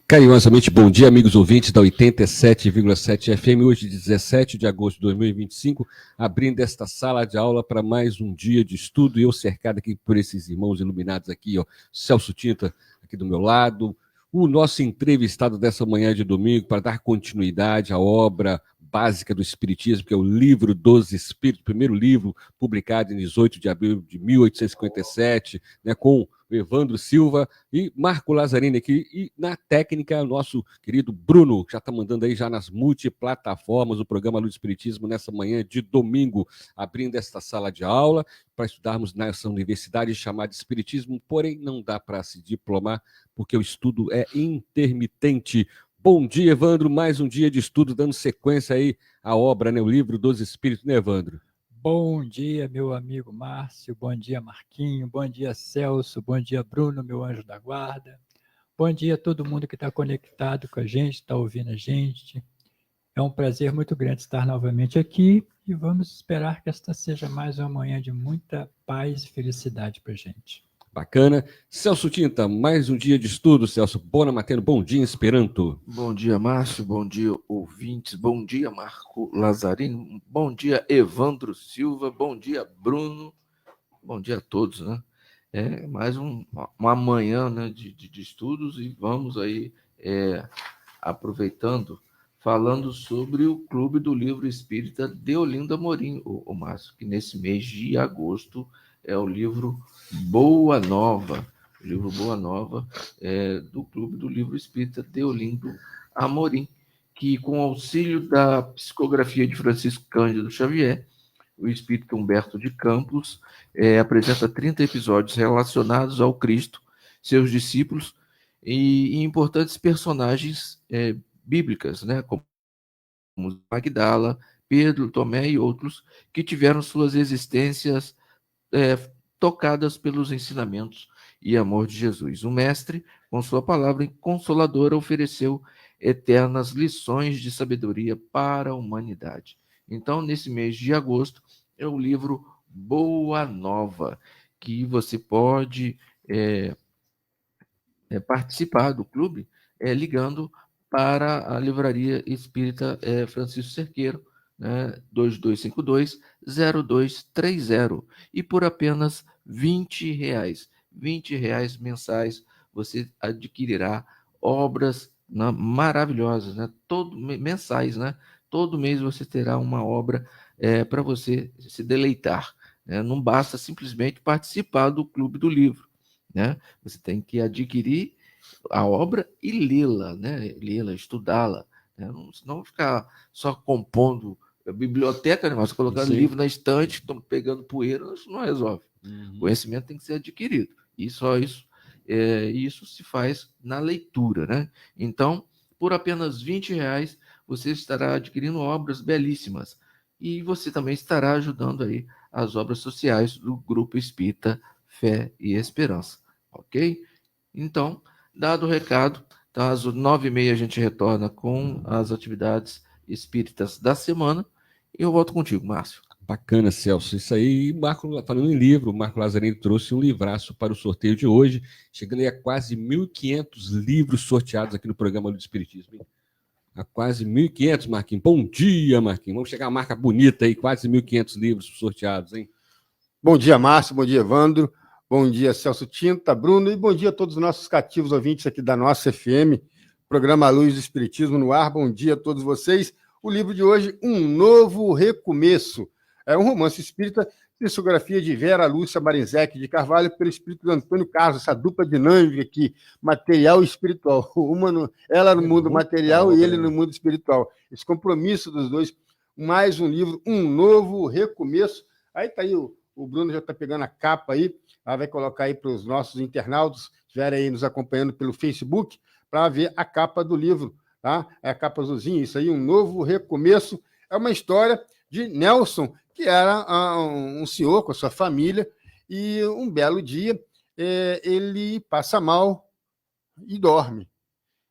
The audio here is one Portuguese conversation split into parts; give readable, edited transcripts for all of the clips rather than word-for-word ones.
Carinhosamente, bom dia, amigos ouvintes da 87,7 FM, hoje 17 de agosto de 2025, abrindo esta sala de aula para mais um dia de estudo, e eu cercado aqui por esses irmãos iluminados aqui, ó, Celso Tinta aqui do meu lado, o nosso entrevistado dessa manhã de domingo para dar continuidade à obra básica do Espiritismo, que é o Livro dos Espíritos, primeiro livro publicado em 18 de abril de 1857, né, com o Evandro Silva e Marco Lazzarini aqui, e na técnica, o nosso querido Bruno, que já está mandando aí já nas multiplataformas o programa Luz do Espiritismo nessa manhã de domingo, abrindo esta sala de aula para estudarmos nessa universidade chamada Espiritismo, porém não dá para se diplomar, porque o estudo é intermitente. Bom dia, Evandro, mais um dia de estudo, dando sequência aí à obra, né, o Livro dos Espíritos, né, Evandro? Bom dia, meu amigo Márcio, bom dia, Marquinho, bom dia, Celso, bom dia, Bruno, meu anjo da guarda. Bom dia a todo mundo que está conectado com a gente, está ouvindo a gente. É um prazer muito grande estar novamente aqui e vamos esperar que esta seja mais uma manhã de muita paz e felicidade para a gente. Bacana. Celso Tinta, mais um dia de estudo, Celso. Bona mateno, bom dia, Esperanto. Bom dia, Márcio, bom dia, ouvintes, bom dia, Marco Lazzarini, bom dia, Evandro Silva, bom dia, Bruno, bom dia a todos, né? É mais uma manhã, né, de estudos, e vamos aí aproveitando, falando sobre o Clube do Livro Espírita de Olinda Amorim, o Márcio, que nesse mês de agosto é o livro Boa Nova, o livro Boa Nova do Clube do Livro Espírita de Olinda Amorim, que com auxílio da psicografia de Francisco Cândido Xavier, o espírito Humberto de Campos apresenta 30 episódios relacionados ao Cristo, seus discípulos e importantes personagens bíblicas, né, como Magdala, Pedro, Tomé e outros, que tiveram suas existências tocadas pelos ensinamentos e amor de Jesus. O mestre, com sua palavra consoladora, ofereceu eternas lições de sabedoria para a humanidade. Então, nesse mês de agosto, é o livro Boa Nova, que você pode participar do clube ligando para a Livraria Espírita Francisco Cerqueiro, né, 2252-0230, e por apenas R$ 20 mensais, você adquirirá obras, né, maravilhosas, né, mensais, né? Todo mês você terá uma obra para você se deleitar, né? Não basta simplesmente participar do Clube do Livro, né? Você tem que adquirir a obra e lê-la, né? Lê-la, estudá-la, né? Não ficar só compondo a biblioteca, né? Mas colocando livro na estante, pegando poeira, isso não resolve. O conhecimento tem que ser adquirido. E só isso, isso se faz na leitura, né? Então, por apenas R$ 20, você estará adquirindo obras belíssimas. E você também estará ajudando aí as obras sociais do Grupo Espírita Fé e Esperança. Ok? Então, dado o recado, tá, às 9h30 a gente retorna com as atividades espíritas da semana. E eu volto contigo, Márcio. Bacana, Celso. Isso aí, Marco, falando em livro, o Marco Lazzarini trouxe um livraço para o sorteio de hoje, chegando aí a quase 1.500 livros sorteados aqui no programa do Espiritismo. Hein? A quase 1.500, Marquinhos. Bom dia, Marquinhos. Vamos chegar a uma marca bonita aí, quase 1.500 livros sorteados, hein? Bom dia, Márcio. Bom dia, Evandro. Bom dia, Celso Tinta, Bruno, e bom dia a todos os nossos cativos ouvintes aqui da nossa FM, programa Luz do Espiritismo no ar. Bom dia a todos vocês. O livro de hoje, Um Novo Recomeço. É um romance espírita, psicografia de Vera Lúcia Marinzec de Carvalho, pelo espírito de Antônio Carlos, essa dupla dinâmica aqui, material e espiritual. Ela no mundo material e ele no mundo espiritual. Esse compromisso dos dois, mais um livro, Um Novo Recomeço. Aí está aí o Bruno já está pegando a capa aí, ela vai colocar aí para os nossos internautas, que estiverem aí nos acompanhando pelo Facebook, para ver a capa do livro, tá? É a capa azulzinha, isso aí, Um Novo Recomeço. É uma história de Nelson, que era um senhor com a sua família, e um belo dia ele passa mal e dorme.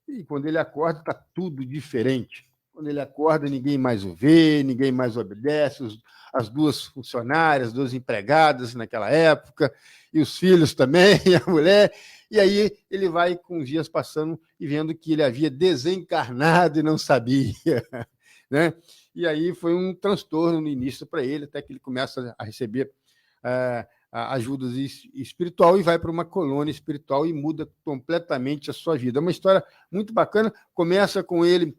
E quando ele acorda, está tudo diferente. Quando ele acorda, ninguém mais o vê, ninguém mais o obedece, as duas funcionárias, as duas empregadas naquela época, e os filhos também, e a mulher. E aí ele vai com os dias passando e vendo que ele havia desencarnado e não sabia, né? E aí foi um transtorno no início para ele, até que ele começa a receber ajuda espiritual e vai para uma colônia espiritual e muda completamente a sua vida. É uma história muito bacana, começa com ele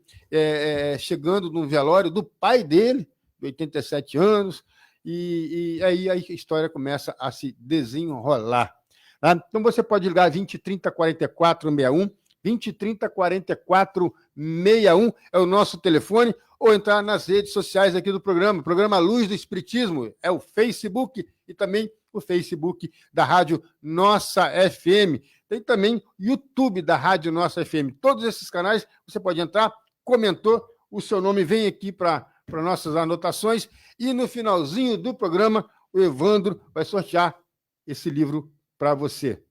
chegando num velório do pai dele, de 87 anos, e aí a história começa a se desenrolar. Tá? Então você pode ligar 20 30 44 61, 20 30 44 61 é o nosso telefone, ou entrar nas redes sociais aqui do programa Luz do Espiritismo, é o Facebook e também o Facebook da Rádio Nossa FM. Tem também o YouTube da Rádio Nossa FM. Todos esses canais você pode entrar, comentou, o seu nome vem aqui para nossas anotações e no finalzinho do programa o Evandro vai sortear esse livro para você.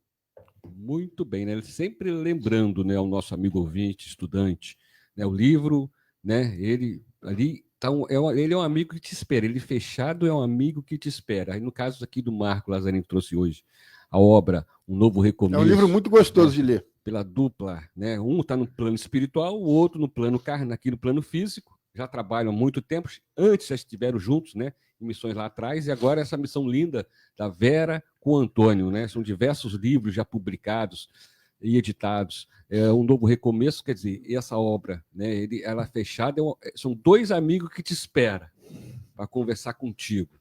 Muito bem, né? Sempre lembrando, né, ao nosso amigo ouvinte, estudante, né, o livro, né, ele ali tá ele é um amigo que te espera, ele fechado é um amigo que te espera. Aí no caso aqui do Marco Lazzarini que trouxe hoje a obra Um Novo Recomeço. É um livro muito gostoso, né, de ler. Pela dupla, né? Um está no plano espiritual, o outro no plano aqui no plano físico. Já trabalham há muito tempo, antes já estiveram juntos, né, em missões lá atrás, e agora essa missão linda da Vera com o Antônio, né? São diversos livros já publicados e editados. Um Novo Recomeço, quer dizer, essa obra, né, ela fechada, são dois amigos que te esperam para conversar contigo,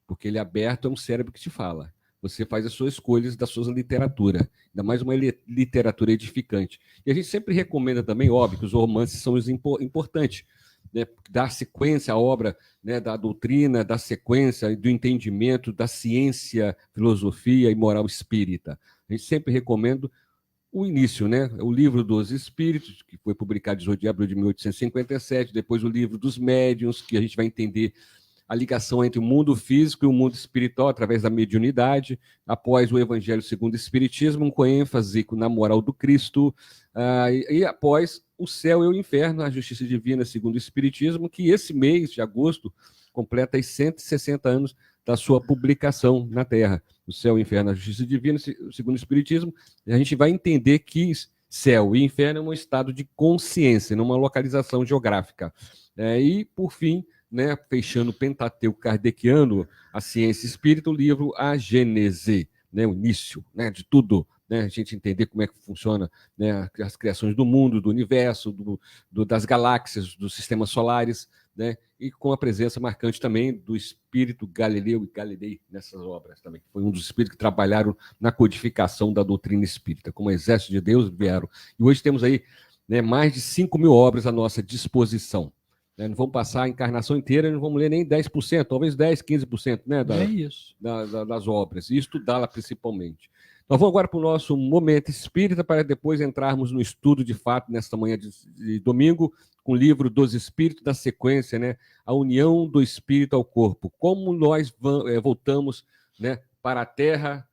porque ele é aberto, é um cérebro que te fala. Você faz as suas escolhas da sua literatura, ainda mais uma literatura edificante. E a gente sempre recomenda também, óbvio, que os romances são importantes, né, dar sequência à obra, né, da doutrina, da sequência, do entendimento, da ciência, filosofia e moral espírita. A gente sempre recomenda o início, né? O Livro dos Espíritos, que foi publicado em 18 de abril de 1857, depois o Livro dos Médiuns, que a gente vai entender a ligação entre o mundo físico e o mundo espiritual através da mediunidade, após o Evangelho segundo o Espiritismo, com ênfase na moral do Cristo, e após o Céu e o Inferno, a Justiça Divina segundo o Espiritismo, que esse mês de agosto completa os 160 anos da sua publicação na Terra. O Céu e o Inferno, a Justiça Divina segundo o Espiritismo, a gente vai entender que céu e inferno é um estado de consciência, não uma localização geográfica. E, por fim, né, fechando o Pentateuco kardeciano, a ciência espírita, o livro A Gênese, né, o início, né, de tudo, né, a gente entender como é que funciona, né, as criações do mundo, do universo, das galáxias, dos sistemas solares, né, e com a presença marcante também do espírito Galileu e Galilei nessas obras também, que foi um dos espíritos que trabalharam na codificação da doutrina espírita, como exército de Deus vieram. E hoje temos aí, né, mais de 5.000 obras à nossa disposição. Não vamos passar a encarnação inteira, não vamos ler nem 10%, talvez 10%, 15%, né, das obras, e estudá-la principalmente. Nós vamos agora para o nosso momento espírita, para depois entrarmos no estudo de fato, nesta manhã de domingo, com o livro dos Espíritos, da sequência, né, a união do espírito ao corpo. Como nós voltamos, né, para a Terra,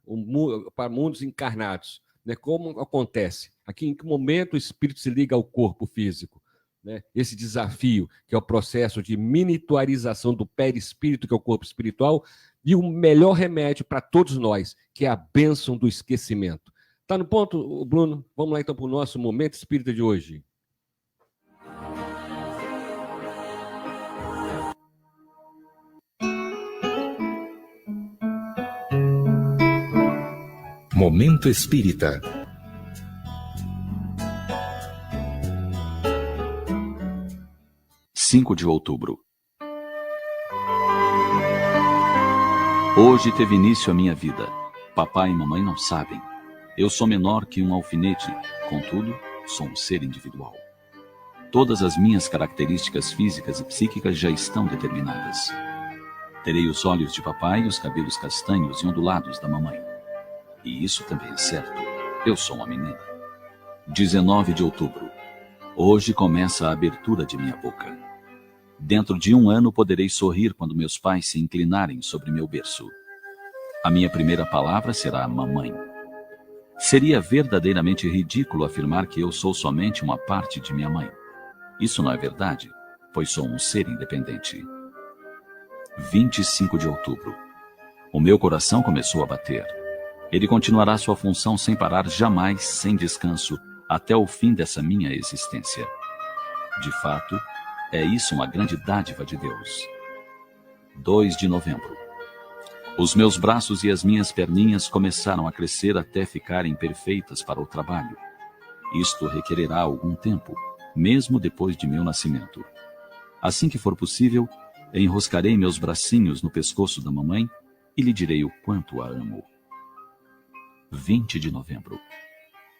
para mundos encarnados. Né, como acontece? Aqui, em que momento o espírito se liga ao corpo físico? Né, esse desafio, que é o processo de miniaturização do perispírito, que é o corpo espiritual, e o melhor remédio para todos nós, que é a bênção do esquecimento. Está no ponto, Bruno? Vamos lá então para o nosso momento espírita de hoje. Momento espírita. De outubro. Hoje teve início a minha vida. Papai e mamãe não sabem. Eu sou menor que um alfinete, contudo, sou um ser individual. Todas as minhas características físicas e psíquicas já estão determinadas. Terei os olhos de papai e os cabelos castanhos e ondulados da mamãe. E isso também é certo. Eu sou uma menina. 19 de outubro. Hoje começa a abertura de minha boca. Dentro de 1 ano poderei sorrir quando meus pais se inclinarem sobre meu berço. A minha primeira palavra será mamãe. Seria verdadeiramente ridículo afirmar que eu sou somente uma parte de minha mãe. Isso não é verdade. pois sou um ser independente. 25 de outubro. O meu coração começou a bater. Ele continuará sua função sem parar jamais, sem descanso, até o fim dessa minha existência. De fato, é isso uma grande dádiva de Deus. 2 de novembro. Os meus braços e as minhas perninhas começaram a crescer até ficarem perfeitas para o trabalho. Isto requererá algum tempo, mesmo depois de meu nascimento. Assim que for possível, enroscarei meus bracinhos no pescoço da mamãe e lhe direi o quanto a amo. 20 de novembro.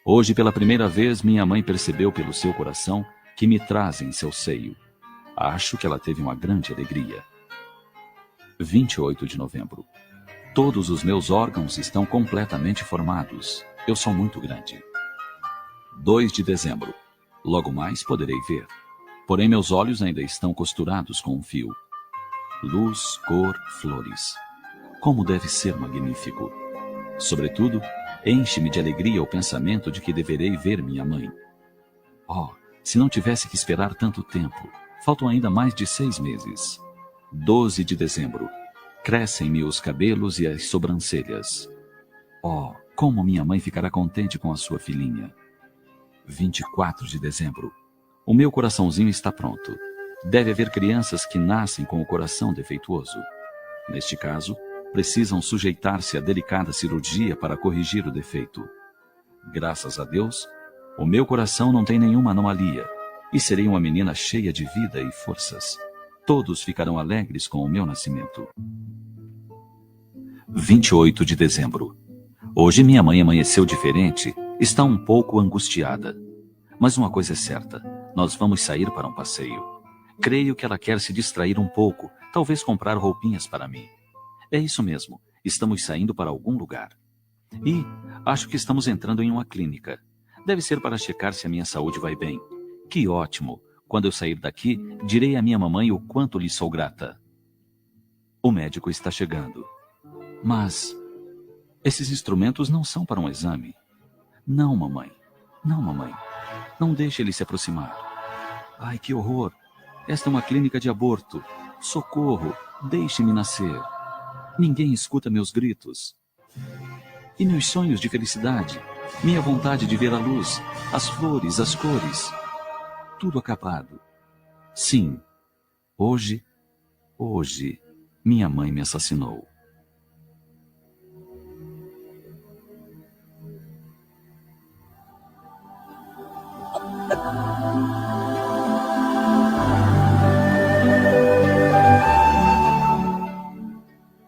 Hoje, pela primeira vez, minha mãe percebeu pelo seu coração que me traz em seu seio. Acho que ela teve uma grande alegria. 28 de novembro. Todos os meus órgãos estão completamente formados. Eu sou muito grande. 2 de dezembro. Logo mais poderei ver. Porém, meus olhos ainda estão costurados com um fio. Luz, cor, flores. Como deve ser magnífico. Sobretudo, enche-me de alegria o pensamento de que deverei ver minha mãe. Oh, se não tivesse que esperar tanto tempo. Faltam ainda mais de 6 meses. 12 de dezembro. Crescem-me os cabelos e as sobrancelhas. Oh, como minha mãe ficará contente com a sua filhinha. 24 de dezembro. O meu coraçãozinho está pronto. Deve haver crianças que nascem com o coração defeituoso. Neste caso, precisam sujeitar-se a delicada cirurgia para corrigir o defeito. Graças a Deus, o meu coração não tem nenhuma anomalia e serei uma menina cheia de vida e forças. Todos ficarão alegres com o meu nascimento. 28 de dezembro. Hoje minha mãe amanheceu diferente, está um pouco angustiada. Mas uma coisa é certa, nós vamos sair para um passeio. Creio que ela quer se distrair um pouco, talvez comprar roupinhas para mim. É isso mesmo, estamos saindo para algum lugar. E acho que estamos entrando em uma clínica. Deve ser para checar se a minha saúde vai bem. Que ótimo! Quando eu sair daqui, direi à minha mamãe o quanto lhe sou grata. O médico está chegando. Mas esses instrumentos não são para um exame. Não, mamãe. Não, mamãe. Não deixe ele se aproximar. Ai, que horror! Esta é uma clínica de aborto. Socorro! Deixe-me nascer. Ninguém escuta meus gritos. E meus sonhos de felicidade? Minha vontade de ver a luz, as flores, as cores. Tudo acabado. Sim, hoje, minha mãe me assassinou.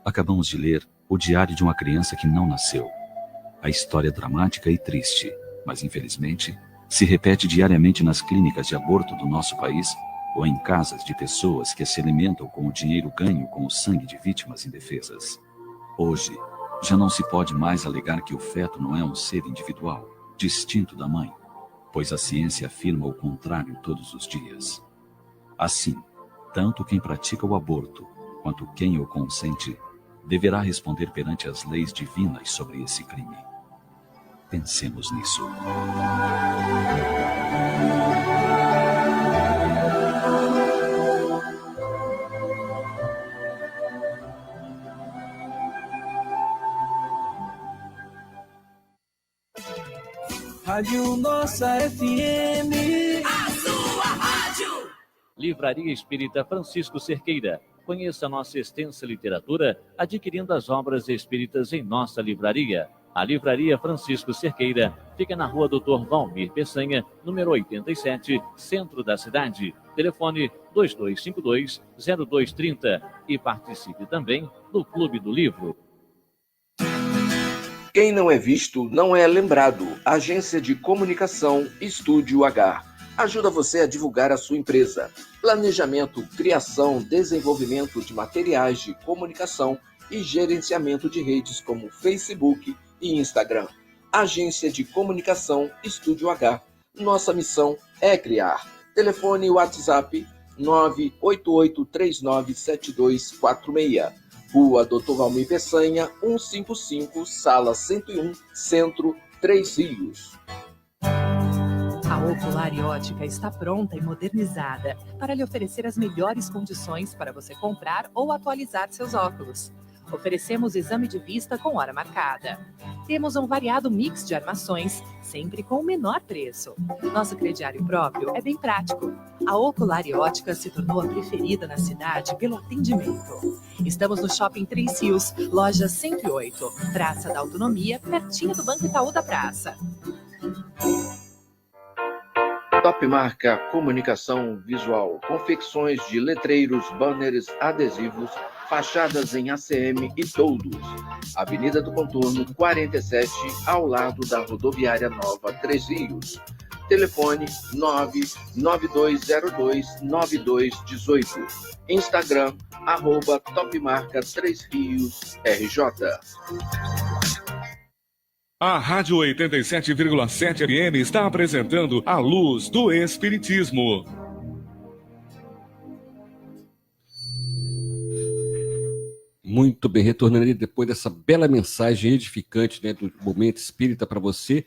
Acabamos de ler O Diário de uma Criança que Não Nasceu. A história dramática e triste, mas infelizmente se repete diariamente nas clínicas de aborto do nosso país ou em casas de pessoas que se alimentam com o dinheiro ganho com o sangue de vítimas indefesas. Hoje, já não se pode mais alegar que o feto não é um ser individual, distinto da mãe, pois a ciência afirma o contrário todos os dias. Assim, tanto quem pratica o aborto, quanto quem o consente, deverá responder perante as leis divinas sobre esse crime. Pensemos nisso. Rádio Nossa FM. A sua rádio. Livraria Espírita Francisco Cerqueira. Conheça nossa extensa literatura adquirindo as obras espíritas em nossa livraria. A Livraria Francisco Cerqueira fica na rua Dr. Valmir Peçanha, número 87, centro da cidade. Telefone 2252-0230 e participe também do Clube do Livro. Quem não é visto, não é lembrado. Agência de Comunicação Estúdio H. Ajuda você a divulgar a sua empresa. Planejamento, criação, desenvolvimento de materiais de comunicação e gerenciamento de redes como Facebook e Instagram. Agência de Comunicação Estúdio H. Nossa missão é criar. Telefone WhatsApp 988397246. Rua Dr. Valmir Peçanha, 155, Sala 101, Centro, 3 Rios. A A Ocular e Ótica está pronta e modernizada para lhe oferecer as melhores condições para você comprar ou atualizar seus óculos. Oferecemos exame de vista com hora marcada. Temos um variado mix de armações, sempre com o menor preço. Nosso crediário próprio é bem prático. A Ocular e Ótica se tornou a preferida na cidade pelo atendimento. Estamos no Shopping Três Rios, loja 108, Praça da Autonomia, pertinho do Banco Itaú da Praça. Top Marca Comunicação Visual, confecções de letreiros, banners, adesivos, fachadas em ACM e toldos. Avenida do Contorno 47, ao lado da Rodoviária Nova Três Rios. Telefone 992029218. Instagram, @Topmarca Três Rios RJ. A Rádio 87,7 FM está apresentando A Luz do Espiritismo. Muito bem, retornando aí depois dessa bela mensagem edificante, né, do Momento Espírita para você.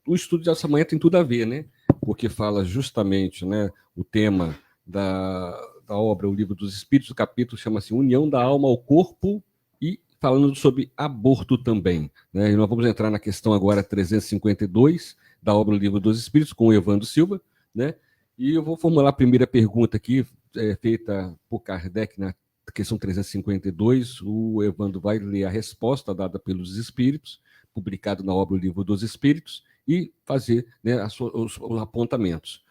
O estudo dessa manhã tem tudo a ver, né? Porque fala justamente, né, o tema da obra O Livro dos Espíritos, o capítulo chama-se União da Alma ao Corpo, e falando sobre aborto também, né? E nós vamos entrar na questão agora 352 da obra O Livro dos Espíritos, com o Evandro Silva, né? E eu vou formular a primeira pergunta aqui, feita por Kardec na questão 352. O Evandro vai ler a resposta dada pelos Espíritos, publicado na obra O Livro dos Espíritos, e fazer, né, os apontamentos.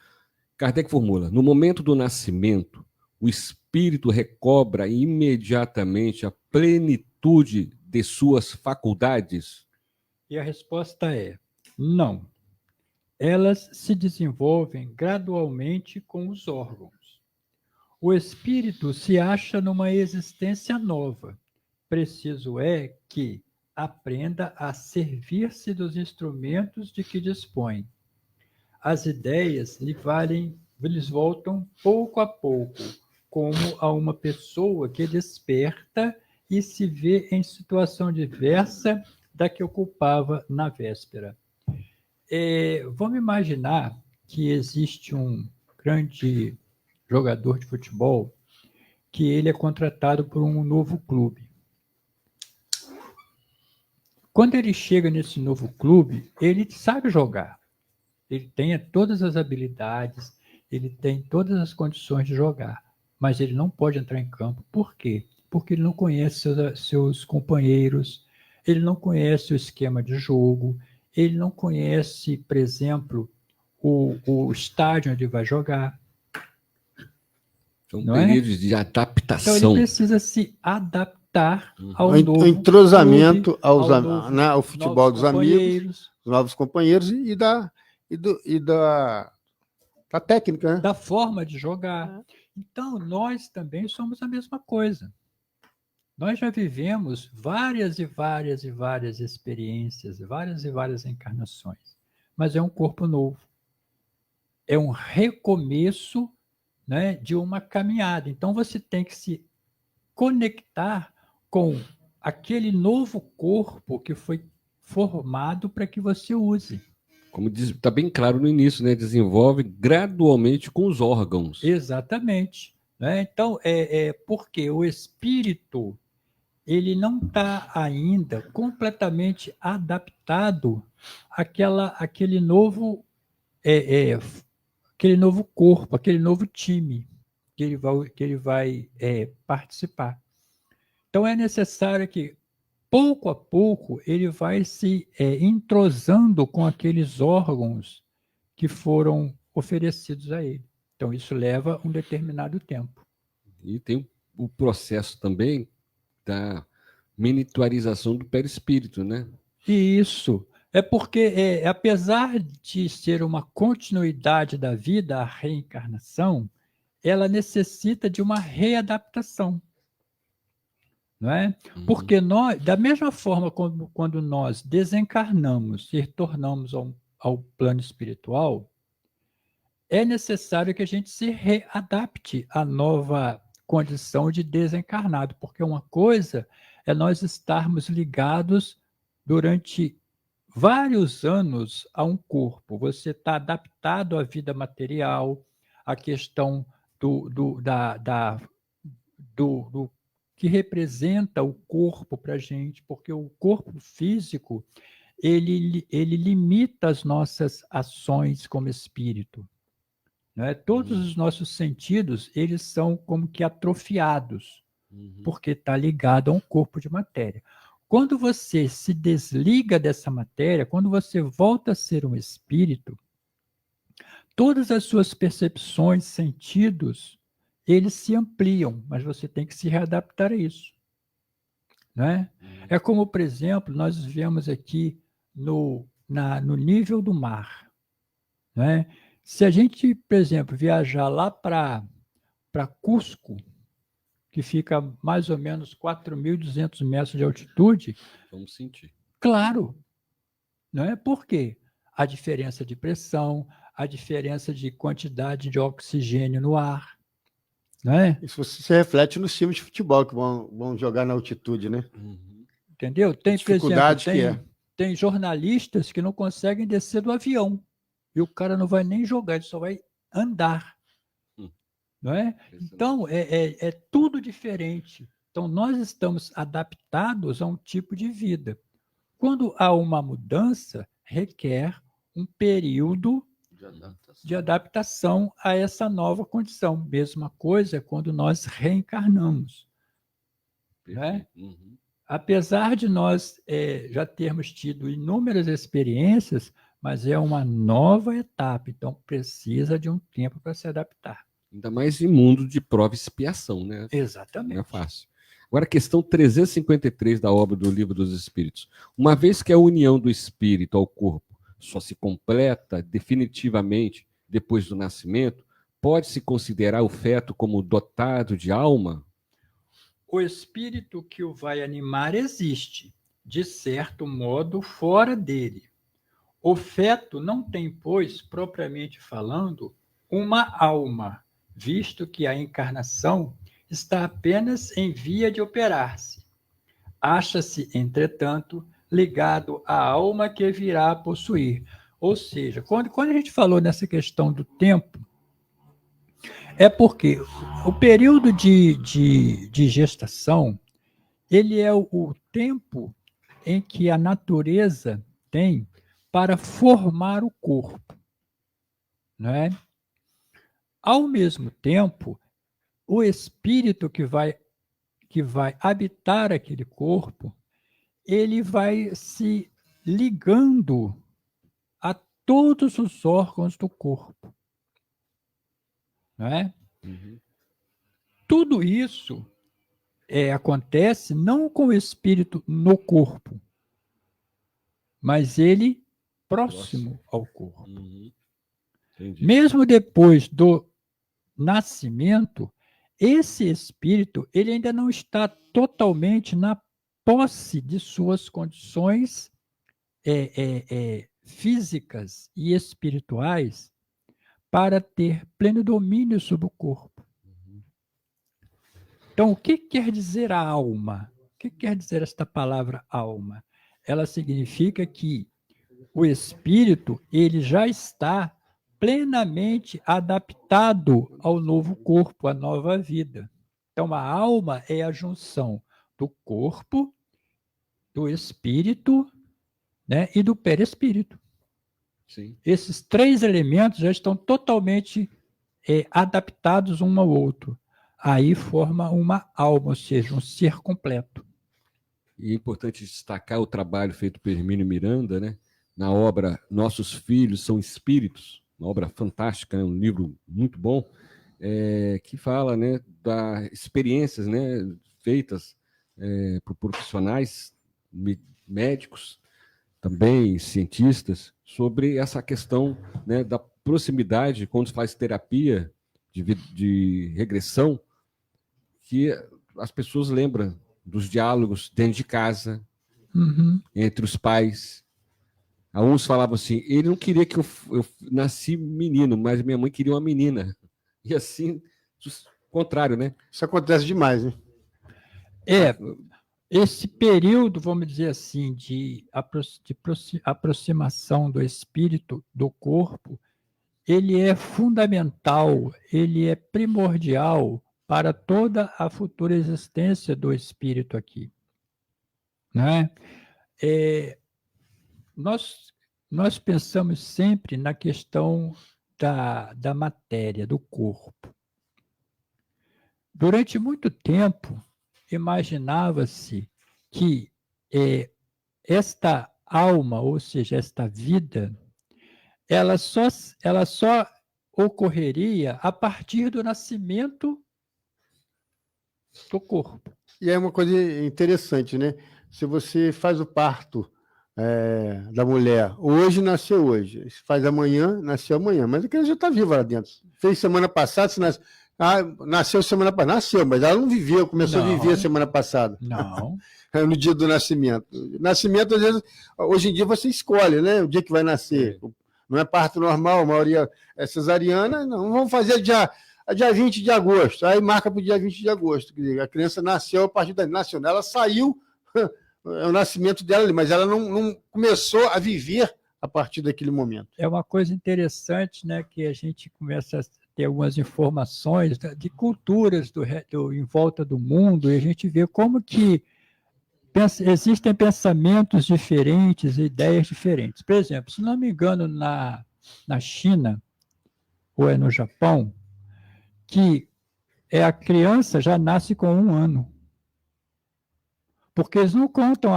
Kardec formula: no momento do nascimento, o espírito recobra imediatamente a plenitude de suas faculdades? E a resposta é não. Elas se desenvolvem gradualmente com os órgãos. O espírito se acha numa existência nova. Preciso é que aprenda a servir-se dos instrumentos de que dispõe. As ideias lhes voltam pouco a pouco, como a uma pessoa que desperta e se vê em situação diversa da que ocupava na véspera. Vamos imaginar que existe um grande jogador de futebol que ele é contratado por um novo clube. Quando ele chega nesse novo clube, ele sabe jogar. Ele tem todas as habilidades, ele tem todas as condições de jogar, mas ele não pode entrar em campo. Por quê? Porque ele não conhece seus companheiros, ele não conhece o esquema de jogo, ele não conhece, por exemplo, o estádio onde ele vai jogar. São períodos de adaptação. Então ele precisa se adaptar ao novo entrosamento clube, ao futebol dos amigos, os novos companheiros e da técnica, né? Da forma de jogar. Então, nós também somos a mesma coisa. Nós já vivemos várias e várias e várias experiências, várias e várias encarnações, mas é um corpo novo. É um recomeço, né, de uma caminhada. Então, você tem que se conectar com aquele novo corpo que foi formado para que você use. Como está bem claro no início, né? Desenvolve gradualmente com os órgãos. Exatamente. Né? Então, porque o espírito ele não está ainda completamente adaptado àquele novo corpo, aquele novo time que ele vai participar. Então, é necessário que, pouco a pouco, ele vai se entrosando com aqueles órgãos que foram oferecidos a ele. Então, isso leva um determinado tempo. E tem o processo também da miniaturização do perispírito, né? Isso. É porque, apesar de ser uma continuidade da vida, a reencarnação, ela necessita de uma readaptação. Não é? Porque nós, da mesma forma quando nós desencarnamos e retornamos ao plano espiritual, é necessário que a gente se readapte à nova condição de desencarnado, porque uma coisa é nós estarmos ligados durante vários anos a um corpo. Você está adaptado à vida material, à questão do que representa o corpo para a gente, porque o corpo físico ele limita as nossas ações como espírito. Né? Todos os nossos sentidos eles são como que atrofiados, porque está ligado a um corpo de matéria. Quando você se desliga dessa matéria, quando você volta a ser um espírito, todas as suas percepções, sentidos, eles se ampliam, mas você tem que se readaptar a isso. Né? É como, por exemplo, nós vivemos aqui no nível do mar. Né? Se a gente, por exemplo, viajar lá para Cusco, que fica mais ou menos 4.200 metros de altitude... Vamos sentir. Claro. Não é? Por quê? A diferença de pressão, a diferença de quantidade de oxigênio no ar. Não é? Isso se reflete nos times de futebol que vão jogar na altitude, né? Entendeu? Tem, dificuldade por exemplo, tem jornalistas que não conseguem descer do avião. E o cara não vai nem jogar, ele só vai andar. Não é? Então, é tudo diferente. Então, nós estamos adaptados a um tipo de vida. Quando há uma mudança, requer um período de adaptação a essa nova condição. Mesma coisa quando nós reencarnamos. Né? Apesar de nós já termos tido inúmeras experiências, mas é uma nova etapa, então precisa de um tempo para se adaptar. Ainda mais em mundo de prova e expiação, né? Exatamente. Não é fácil. Agora, a questão 353 da obra do Livro dos Espíritos. Uma vez que a união do espírito ao corpo só se completa definitivamente depois do nascimento, pode-se considerar o feto como dotado de alma? O espírito que o vai animar existe, de certo modo, fora dele. O feto não tem, pois, propriamente falando, uma alma, visto que a encarnação está apenas em via de operar-se. Acha-se, entretanto, ligado à alma que virá a possuir. Ou seja, quando a gente falou nessa questão do tempo, é porque o período de gestação, ele é o tempo em que a natureza tem para formar o corpo. Não é? Ao mesmo tempo, o espírito que vai habitar aquele corpo, ele vai se ligando a todos os órgãos do corpo. Não é? Tudo isso acontece não com o espírito no corpo, mas ele próximo ao corpo. Mesmo depois do nascimento, esse espírito ele ainda não está totalmente na posse de suas condições físicas e espirituais para ter pleno domínio sobre o corpo. Então, o que quer dizer a alma? O que quer dizer esta palavra alma? Ela significa que o espírito ele já está plenamente adaptado ao novo corpo, à nova vida. Então, a alma é a junção do corpo, do espírito, né, e do perispírito. Sim. Esses três elementos já estão totalmente adaptados um ao outro. Aí forma uma alma, ou seja, um ser completo. E é importante destacar o trabalho feito por Hermínio Miranda, né, na obra Nossos Filhos São Espíritos, uma obra fantástica, né, um livro muito bom, que fala, né, das experiências, né, feitas por profissionais, médicos, também cientistas, sobre essa questão, né, da proximidade, quando se faz terapia de regressão, que as pessoas lembram dos diálogos dentro de casa, entre os pais. Alguns falavam assim, ele não queria que eu nasci menino, mas minha mãe queria uma menina. E assim, o contrário, né? Isso acontece demais, né? Esse período, vamos dizer assim, de aproximação do espírito do corpo, ele é fundamental, ele é primordial para toda a futura existência do espírito aqui. Né? Nós pensamos sempre na questão da matéria, do corpo. Durante muito tempo, imaginava-se que esta alma, ou seja, esta vida, ela só ocorreria a partir do nascimento do corpo. E é uma coisa interessante, né? Se você faz o parto da mulher, hoje nasceu hoje, se faz amanhã, nasceu amanhã, mas a criança já está viva lá dentro. Fez semana passada, se nasceu semana passada, nasceu, mas ela não viveu, começou a viver semana passada. Não. No dia do nascimento. Nascimento, às vezes, hoje em dia você escolhe, né? O dia que vai nascer. Não é parto normal, a maioria é cesariana, não. Vamos fazer dia 20 de agosto. Aí marca para o dia 20 de agosto. Quer dizer, a criança nasceu a partir da nacional, ela saiu, é o nascimento dela ali, mas ela não começou a viver a partir daquele momento. É uma coisa interessante, né, que a gente começa a ter algumas informações de culturas em volta do mundo, e a gente vê como que existem pensamentos diferentes, ideias diferentes. Por exemplo, se não me engano, na China, ou é no Japão, que a criança já nasce com 1 ano. Porque eles não contam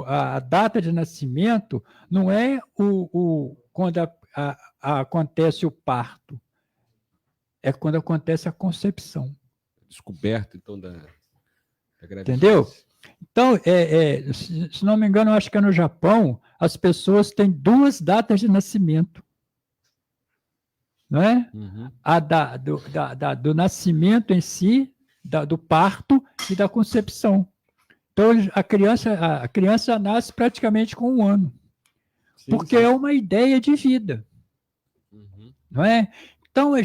a data de nascimento, não é quando acontece o parto, é quando acontece a concepção. Descoberta, então, da gravidez. Entendeu? Então, se não me engano, eu acho que é no Japão, as pessoas têm 2 datas de nascimento. Não é? Uhum. Do nascimento em si, do parto e da concepção. Então, a criança nasce praticamente com 1 ano. Sim, porque é uma ideia de vida. Uhum. Não é? Então, a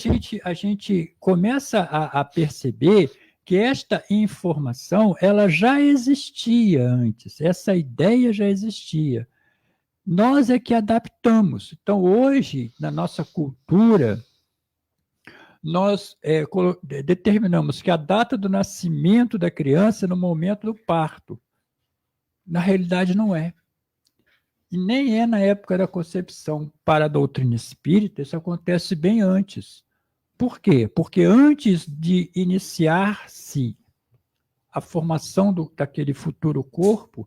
gente começa a perceber que esta informação ela já existia antes, essa ideia já existia. Nós é que adaptamos. Então, hoje, na nossa cultura, nós determinamos que a data do nascimento da criança é no momento do parto. Na realidade, não é. E nem é na época da concepção. Para a doutrina espírita, isso acontece bem antes. Por quê? Porque antes de iniciar-se a formação daquele futuro corpo,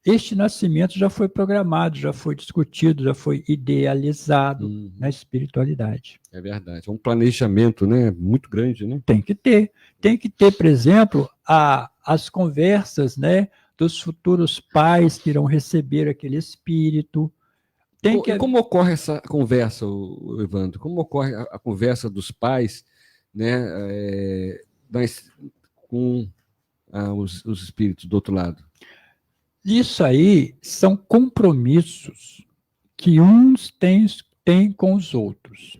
este nascimento já foi programado, já foi discutido, já foi idealizado na espiritualidade. É verdade. É um planejamento, né, muito grande, né? Tem que ter, por exemplo, as conversas, né, dos futuros pais que irão receber aquele espírito. Como ocorre essa conversa, Evandro? Como ocorre a conversa dos pais, né, com os espíritos do outro lado? Isso aí são compromissos que uns têm com os outros.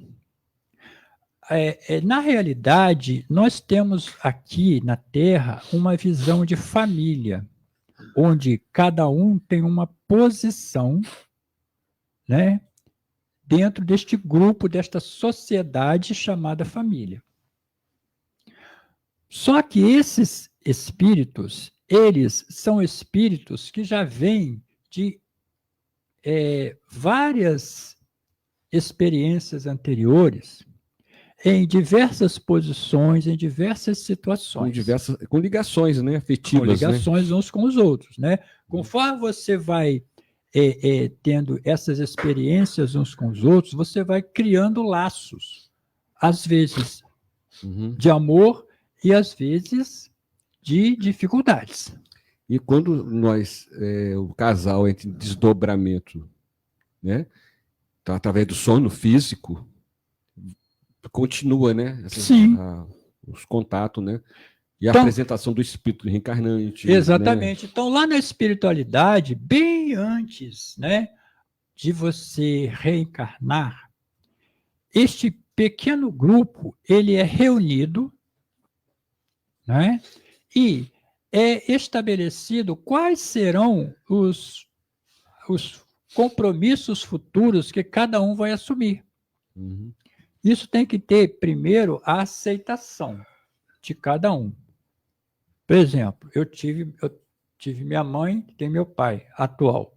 Na realidade, nós temos aqui na Terra uma visão de família, onde cada um tem uma posição, né, dentro deste grupo, desta sociedade chamada família. Só que esses espíritos, eles são espíritos que já vêm de várias experiências anteriores, em diversas posições, em diversas situações. Com ligações, né, afetivas. Com ligações, né, uns com os outros. Né? Conforme você vai tendo essas experiências uns com os outros, você vai criando laços, às vezes de amor e às vezes de dificuldades. E quando o casal entra em desdobramento, né, então, através do sono físico, continua, né? Sim. Os contatos, né? E a apresentação do espírito reencarnante. Exatamente. Né? Então, lá na espiritualidade, bem antes, né, de você reencarnar, este pequeno grupo, ele é reunido, né? E é estabelecido quais serão os compromissos futuros que cada um vai assumir. Uhum. Isso tem que ter, primeiro, a aceitação de cada um. Por exemplo, eu tive minha mãe e tem meu pai atual.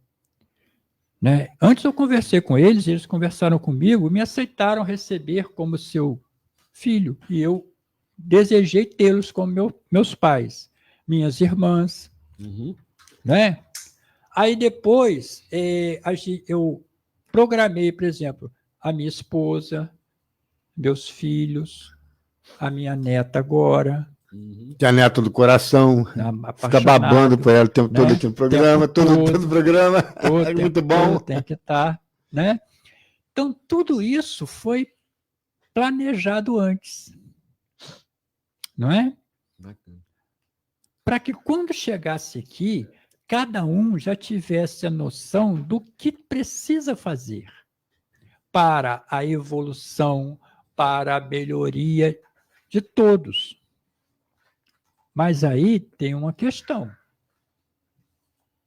Né? Antes eu conversei com eles, eles conversaram comigo e me aceitaram receber como seu filho. E eu desejei tê-los como meus pais, minhas irmãs. Uhum. Né? Aí depois eu programei, por exemplo, a minha esposa, meus filhos, a minha neta agora. Que é a neta do coração. Fica babando por ela o tempo todo aqui no programa, todo programa. É muito bom. Tem que estar, né? Então, tudo isso foi planejado antes. Não é? Para que quando chegasse aqui, cada um já tivesse a noção do que precisa fazer para a evolução, para a melhoria de todos. Mas aí tem uma questão.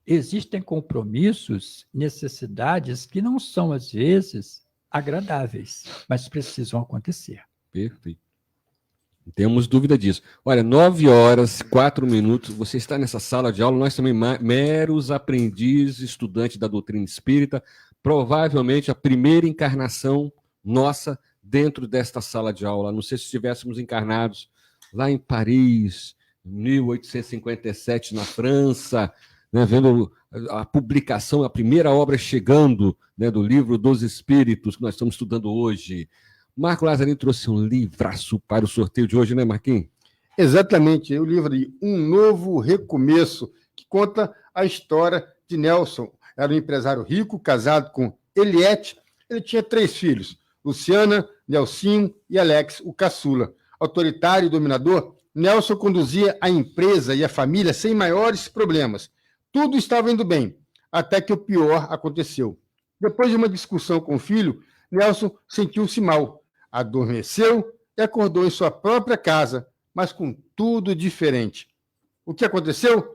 Existem compromissos, necessidades que não são, às vezes, agradáveis, mas precisam acontecer. Perfeito. Não temos dúvida disso. Olha, 9h04, você está nessa sala de aula, nós também meros aprendizes, estudantes da doutrina espírita, provavelmente a primeira encarnação nossa dentro desta sala de aula. Não sei se estivéssemos encarnados lá em Paris, 1857, na França, né, vendo a publicação, a primeira obra chegando, né, do Livro dos Espíritos, que nós estamos estudando hoje. Marco Lazzarini trouxe um livraço para o sorteio de hoje, né, Marquinhos? Exatamente, o livro de Um Novo Recomeço, que conta a história de Nelson. Era um empresário rico, casado com Eliette. Ele tinha 3 filhos, Luciana, Nelsinho e Alex, o caçula. Autoritário e dominador, Nelson conduzia a empresa e a família sem maiores problemas. Tudo estava indo bem, até que o pior aconteceu. Depois de uma discussão com o filho, Nelson sentiu-se mal, adormeceu e acordou em sua própria casa, mas com tudo diferente. O que aconteceu?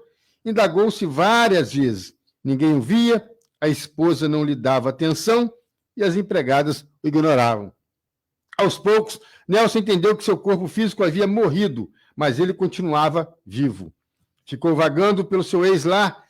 Indagou-se várias vezes. Ninguém o via, a esposa não lhe dava atenção e as empregadas o ignoravam. Aos poucos, Nelson entendeu que seu corpo físico havia morrido, mas ele continuava vivo. Ficou vagando pelo seu ex-lar,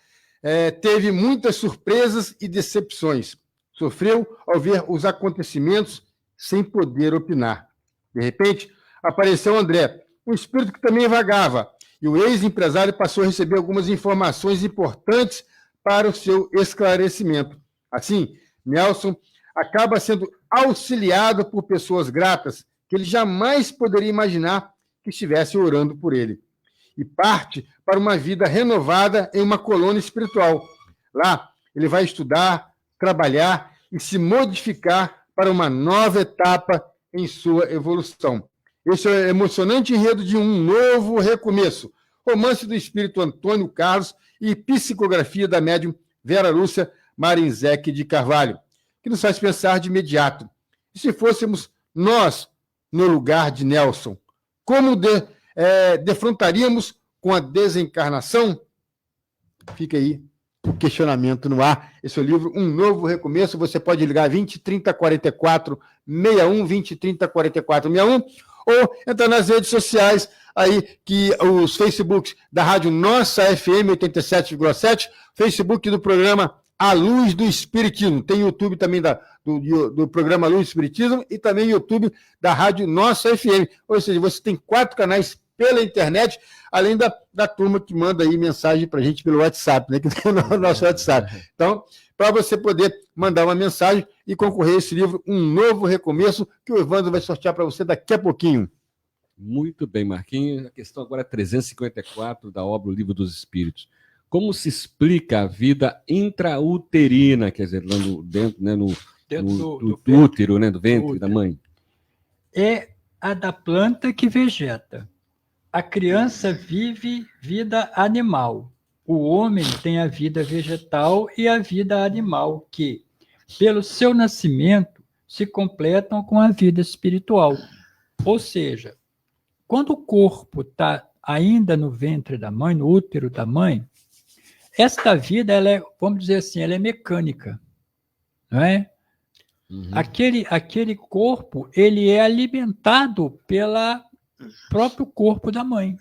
teve muitas surpresas e decepções. Sofreu ao ver os acontecimentos sem poder opinar. De repente, apareceu André, um espírito que também vagava, e o ex-empresário passou a receber algumas informações importantes para o seu esclarecimento. Assim, Nelson acaba sendo auxiliado por pessoas gratas que ele jamais poderia imaginar que estivesse orando por ele. E parte para uma vida renovada em uma colônia espiritual. Lá, ele vai estudar, trabalhar e se modificar para uma nova etapa em sua evolução. Esse é o emocionante enredo de Um Novo Recomeço, romance do espírito Antônio Carlos e psicografia da médium Vera Lúcia Marinzec de Carvalho, que nos faz pensar de imediato. E se fôssemos nós no lugar de Nelson, como defrontaríamos com a desencarnação? Fica aí o questionamento no ar. Esse é o livro Um Novo Recomeço. Você pode ligar 20 30 44 61, 20 30 44 61, ou entrar nas redes sociais aí, que os Facebooks da Rádio Nossa FM 87,7, Facebook do programa A Luz do Espiritismo. Tem YouTube também do programa A Luz do Espiritismo e também YouTube da Rádio Nossa FM. Ou seja, você tem 4 canais pela internet, além da turma que manda aí mensagem para a gente pelo WhatsApp, né, que tem o nosso WhatsApp. Então, para você poder mandar uma mensagem e concorrer a esse livro, Um Novo Recomeço, que o Evandro vai sortear para você daqui a pouquinho. Muito bem, Marquinhos. A questão agora é 354 da obra O Livro dos Espíritos. Como se explica a vida intrauterina, quer dizer, lá dentro, né, no útero, né, do ventre da mãe? É a da planta que vegeta. A criança vive vida animal. O homem tem a vida vegetal e a vida animal, que, pelo seu nascimento, se completam com a vida espiritual. Ou seja, quando o corpo está ainda no ventre da mãe, no útero da mãe, esta vida, ela é, vamos dizer assim, ela é mecânica, não é? Uhum. Aquele corpo, ele é alimentado pelo próprio corpo da mãe,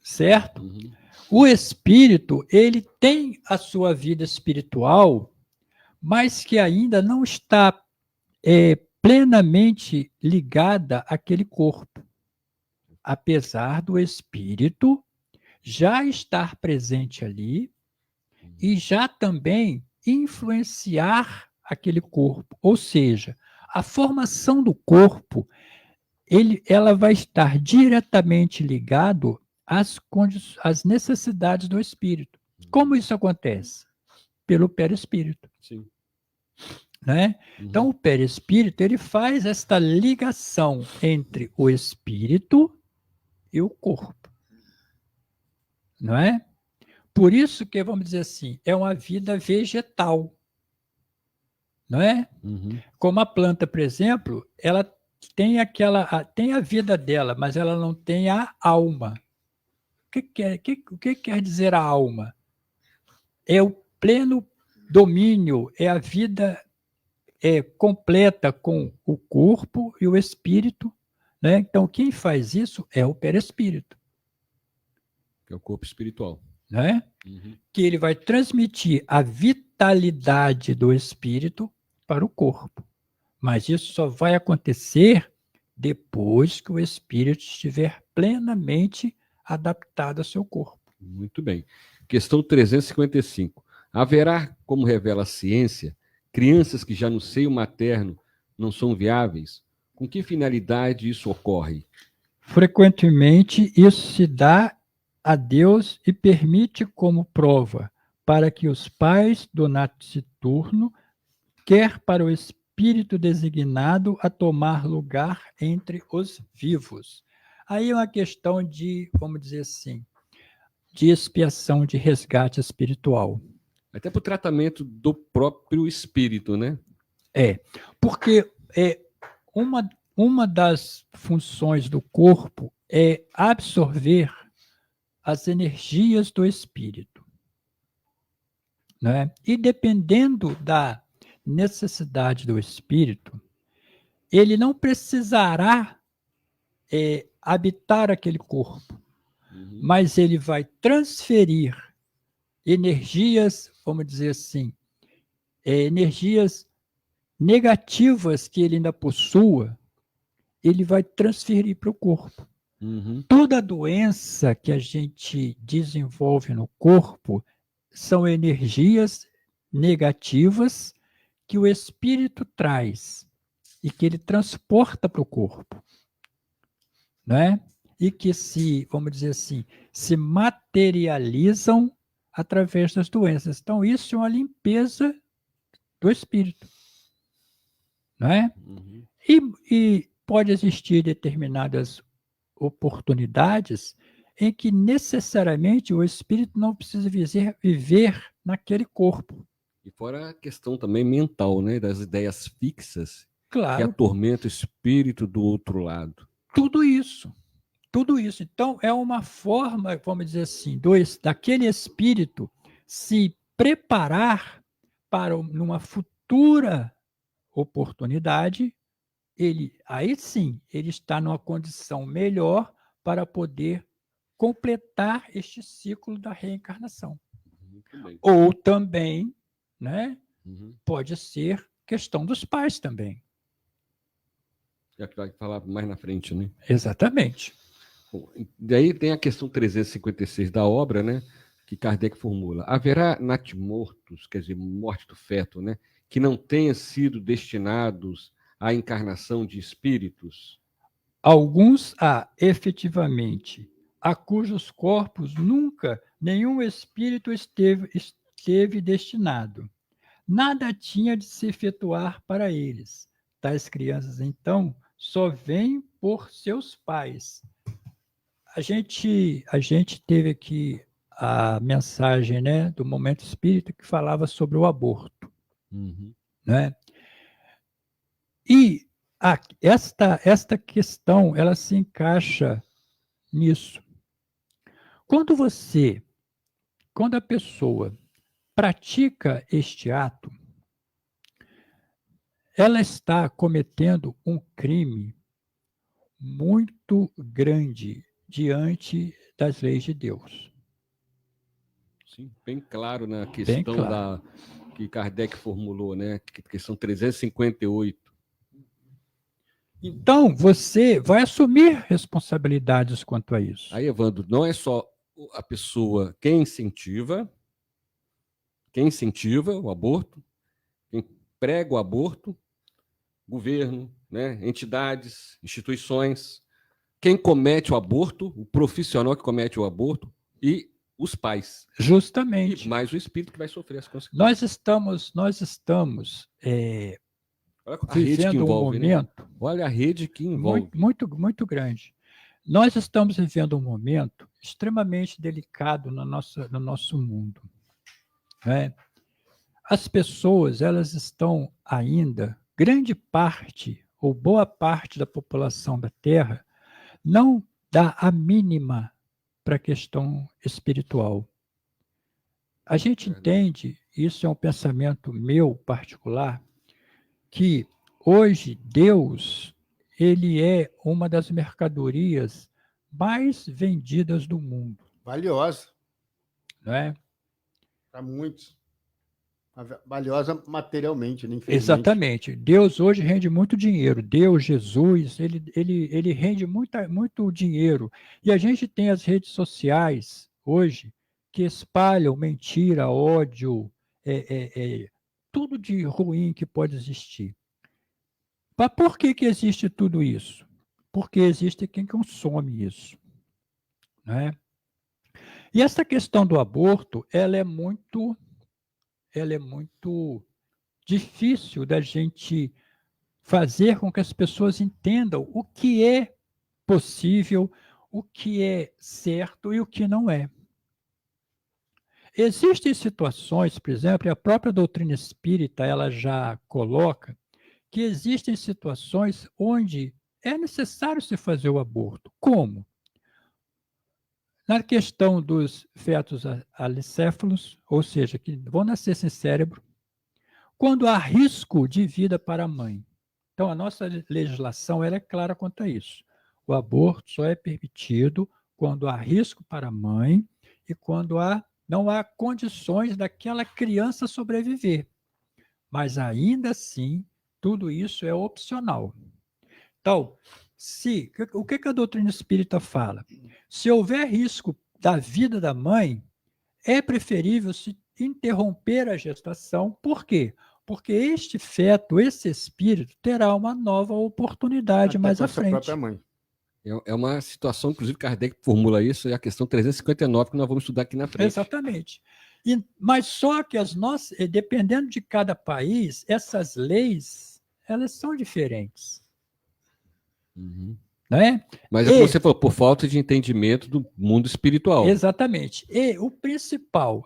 certo? Uhum. O espírito, ele tem a sua vida espiritual, mas que ainda não está plenamente ligada àquele corpo, apesar do espírito já estar presente ali e já também influenciar aquele corpo. Ou seja, a formação do corpo, ela vai estar diretamente ligado às necessidades do espírito. Como isso acontece? Pelo perispírito. Sim. Né? Uhum. Então, o perispírito, ele faz esta ligação entre o espírito e o corpo. Não é? Por isso que, vamos dizer assim, é uma vida vegetal. Não é? Uhum. Como a planta, por exemplo, ela tem a vida dela, mas ela não tem a alma. O que quer dizer a alma? É o pleno domínio, é a vida completa com o corpo e o espírito. Né? Então, quem faz isso é o perispírito. Que é o corpo espiritual. Né? Uhum. Que ele vai transmitir a vitalidade do espírito para o corpo. Mas isso só vai acontecer depois que o espírito estiver plenamente adaptado ao seu corpo. Muito bem. Questão 355. Haverá, como revela a ciência, crianças que já no seio materno não são viáveis? Com que finalidade isso ocorre? Frequentemente, isso se dá a Deus e permite como prova para que os pais do nasciturno, quer para o espírito designado a tomar lugar entre os vivos. Aí é uma questão de, vamos dizer assim, de expiação, de resgate espiritual. Até para o tratamento do próprio espírito, né? Porque uma das funções do corpo é absorver as energias do espírito. Né? E dependendo da necessidade do espírito, ele não precisará habitar aquele corpo, mas ele vai transferir energias, vamos dizer assim, energias negativas que ele ainda possua, ele vai transferir para o corpo. Uhum. Toda doença que a gente desenvolve no corpo são energias negativas que o espírito traz e que ele transporta para o corpo, né? E que vamos dizer assim, se materializam através das doenças. Então, isso é uma limpeza do espírito, né? Uhum. E pode existir determinadas oportunidades em que necessariamente o espírito não precisa viver naquele corpo. E fora a questão também mental, né? Das ideias fixas Claro. que atormenta o espírito do outro lado. Tudo isso. Então, é uma forma, vamos dizer assim, daquele espírito se preparar para numa futura oportunidade, aí sim, ele está numa condição melhor para poder completar este ciclo da reencarnação. Muito bem. Ou também, né, Uhum. pode ser questão dos pais também. Já que vai falar mais na frente, né? Exatamente. Bom, daí tem a questão 356 da obra, né? Que Kardec formula. Haverá natimortos, quer dizer, morte do feto, né? Que não tenham sido destinados à encarnação de espíritos? Alguns efetivamente, a cujos corpos nunca nenhum espírito esteve destinado. Nada tinha de se efetuar para eles. Tais crianças, então, só vêm por seus pais. A gente teve aqui a mensagem, né, do Momento Espírita que falava sobre o aborto. Uhum. Né? E esta questão, ela se encaixa nisso. Quando a pessoa pratica este ato, ela está cometendo um crime muito grande diante das leis de Deus. Sim, bem claro na questão que Kardec formulou, né? Questão 358. Então, você vai assumir responsabilidades quanto a isso. Aí, Evandro, não é só a pessoa quem incentiva o aborto, quem prega o aborto, governo, né? Entidades, instituições, quem comete o aborto, o profissional que comete o aborto e os pais. Justamente. E mais o espírito que vai sofrer as consequências. Nós estamos Olha a rede que envolve, um momento, né? Olha a rede que envolve. Muito grande. Nós estamos vivendo um momento extremamente delicado no nosso mundo. Né? As pessoas, elas estão ainda, grande parte, ou boa parte da população da Terra, não dá a mínima para a questão espiritual. A gente entende, isso é um pensamento meu particular, que hoje Deus, ele é uma das mercadorias mais vendidas do mundo. Valiosa. Não é? Para muitos. Valiosa materialmente, né? Exatamente. Deus hoje rende muito dinheiro. Deus, Jesus, ele rende muito dinheiro. E a gente tem as redes sociais hoje que espalham mentira, ódio, tudo de ruim que pode existir. Mas por que existe tudo isso? Porque existe quem consome isso. Né? E essa questão do aborto, ela é muito difícil da gente fazer com que as pessoas entendam o que é possível, o que é certo e o que não é. Existem situações, por exemplo, e a própria doutrina espírita ela já coloca que existem situações onde é necessário se fazer o aborto. Como? Na questão dos fetos alicéfalos, ou seja, que vão nascer sem cérebro, quando há risco de vida para a mãe. Então, a nossa legislação ela é clara quanto a isso. O aborto só é permitido quando há risco para a mãe e quando não há condições daquela criança sobreviver. Mas, ainda assim, tudo isso é opcional. Então, o que a doutrina espírita fala? Se houver risco da vida da mãe, é preferível se interromper a gestação. Por quê? Porque este feto, esse espírito, terá uma nova oportunidade mais à frente. Própria mãe. É uma situação, inclusive, Kardec formula isso, é a questão 359, que nós vamos estudar aqui na frente. Exatamente. Mas só que dependendo de cada país, essas leis, elas são diferentes. Uhum. Né? Mas é como você falou, por falta de entendimento do mundo espiritual. Exatamente. E o principal,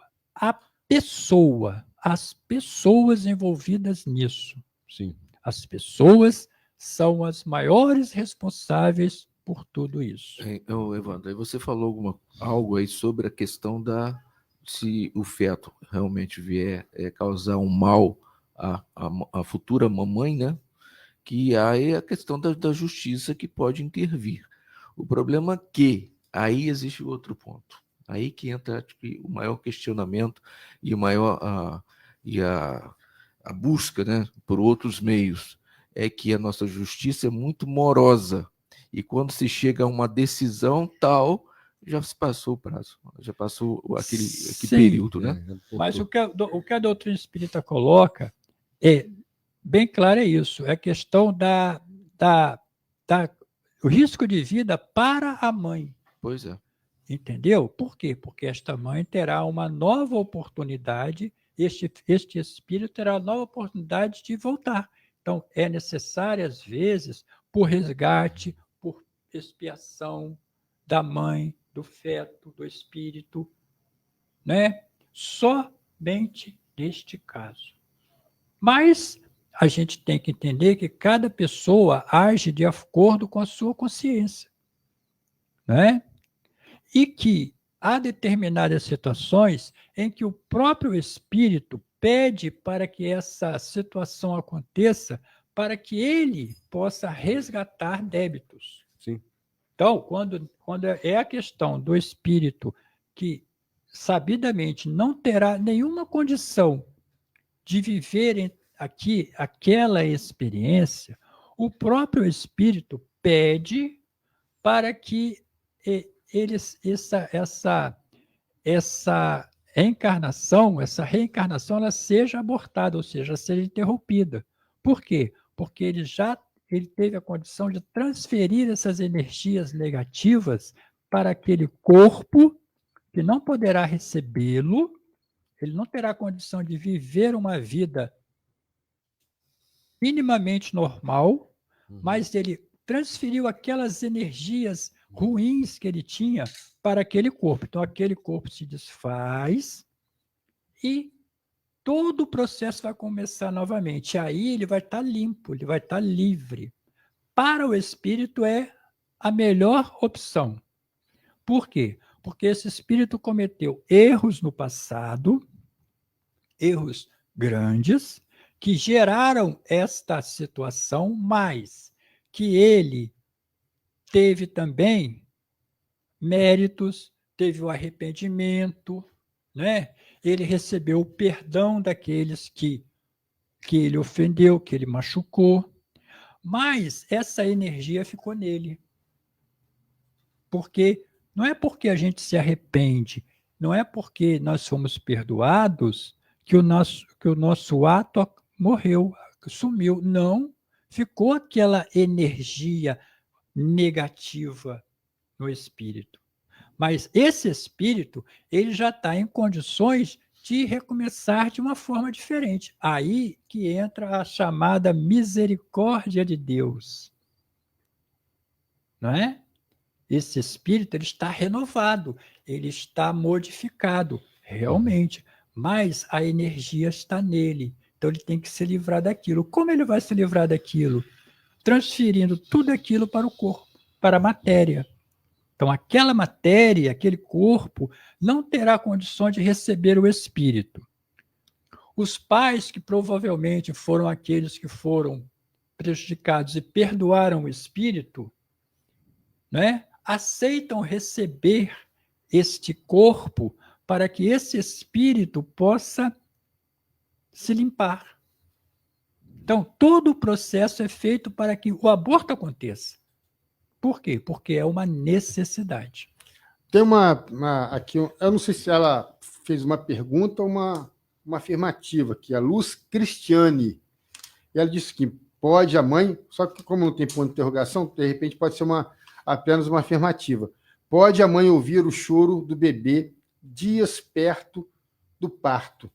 as pessoas envolvidas nisso. Sim. As pessoas são as maiores responsáveis por tudo isso. Evandro, aí você falou algo aí sobre a questão se o feto realmente vier causar um mal à futura mamãe, né? Que aí é a questão da justiça que pode intervir. O problema é que aí existe outro ponto. Aí que entra o maior questionamento e a busca, né, por outros meios. É que a nossa justiça é muito morosa. E quando se chega a uma decisão tal, já se passou o prazo, já passou aquele período. Né? Mas o que a doutrina espírita coloca bem claro é isso, é a questão o risco de vida para a mãe. Pois é. Entendeu? Por quê? Porque esta mãe terá uma nova oportunidade, este espírito terá uma nova oportunidade de voltar. Então, é necessário, às vezes, por resgate, por expiação da mãe, do feto, do espírito, né? Somente neste caso. Mas a gente tem que entender que cada pessoa age de acordo com a sua consciência. Né? E que há determinadas situações em que o próprio espírito pede para que essa situação aconteça, para que ele possa resgatar débitos. Sim. Então, quando é a questão do espírito que sabidamente não terá nenhuma condição de viver aqui aquela experiência, o próprio espírito pede para que essa reencarnação ela seja abortada, ou seja, seja interrompida. Por quê? Porque ele teve a condição de transferir essas energias negativas para aquele corpo que não poderá recebê-lo, ele não terá condição de viver uma vida minimamente normal, mas ele transferiu aquelas energias ruins que ele tinha para aquele corpo. Então, aquele corpo se desfaz e todo o processo vai começar novamente. Aí ele vai estar limpo, ele vai estar livre. Para o espírito é a melhor opção. Por quê? Porque esse espírito cometeu erros no passado, erros grandes, que geraram esta situação, mas que ele teve também méritos, teve o arrependimento, né? Ele recebeu o perdão daqueles que ele ofendeu, que ele machucou, mas essa energia ficou nele. Porque não é porque a gente se arrepende, não é porque nós fomos perdoados que o nosso ato morreu, sumiu. Não, ficou aquela energia negativa no espírito. Mas esse espírito, ele já está em condições de recomeçar de uma forma diferente. Aí que entra a chamada misericórdia de Deus. Não é? Esse espírito ele está renovado, ele está modificado, realmente, mas a energia está nele. Então ele tem que se livrar daquilo. Como ele vai se livrar daquilo? Transferindo tudo aquilo para o corpo, para a matéria. Então aquela matéria, aquele corpo, não terá condições de receber o espírito. Os pais que provavelmente foram aqueles que foram prejudicados e perdoaram o espírito, né, aceitam receber este corpo para que esse espírito possa se limpar. Então, todo o processo é feito para que o aborto aconteça. Por quê? Porque é uma necessidade. Tem aqui, eu não sei se ela fez uma pergunta ou uma afirmativa aqui, a Luz Cristiane. E ela disse que pode a mãe, só que como não tem ponto de interrogação, de repente pode ser apenas uma afirmativa. Pode a mãe ouvir o choro do bebê dias perto do parto?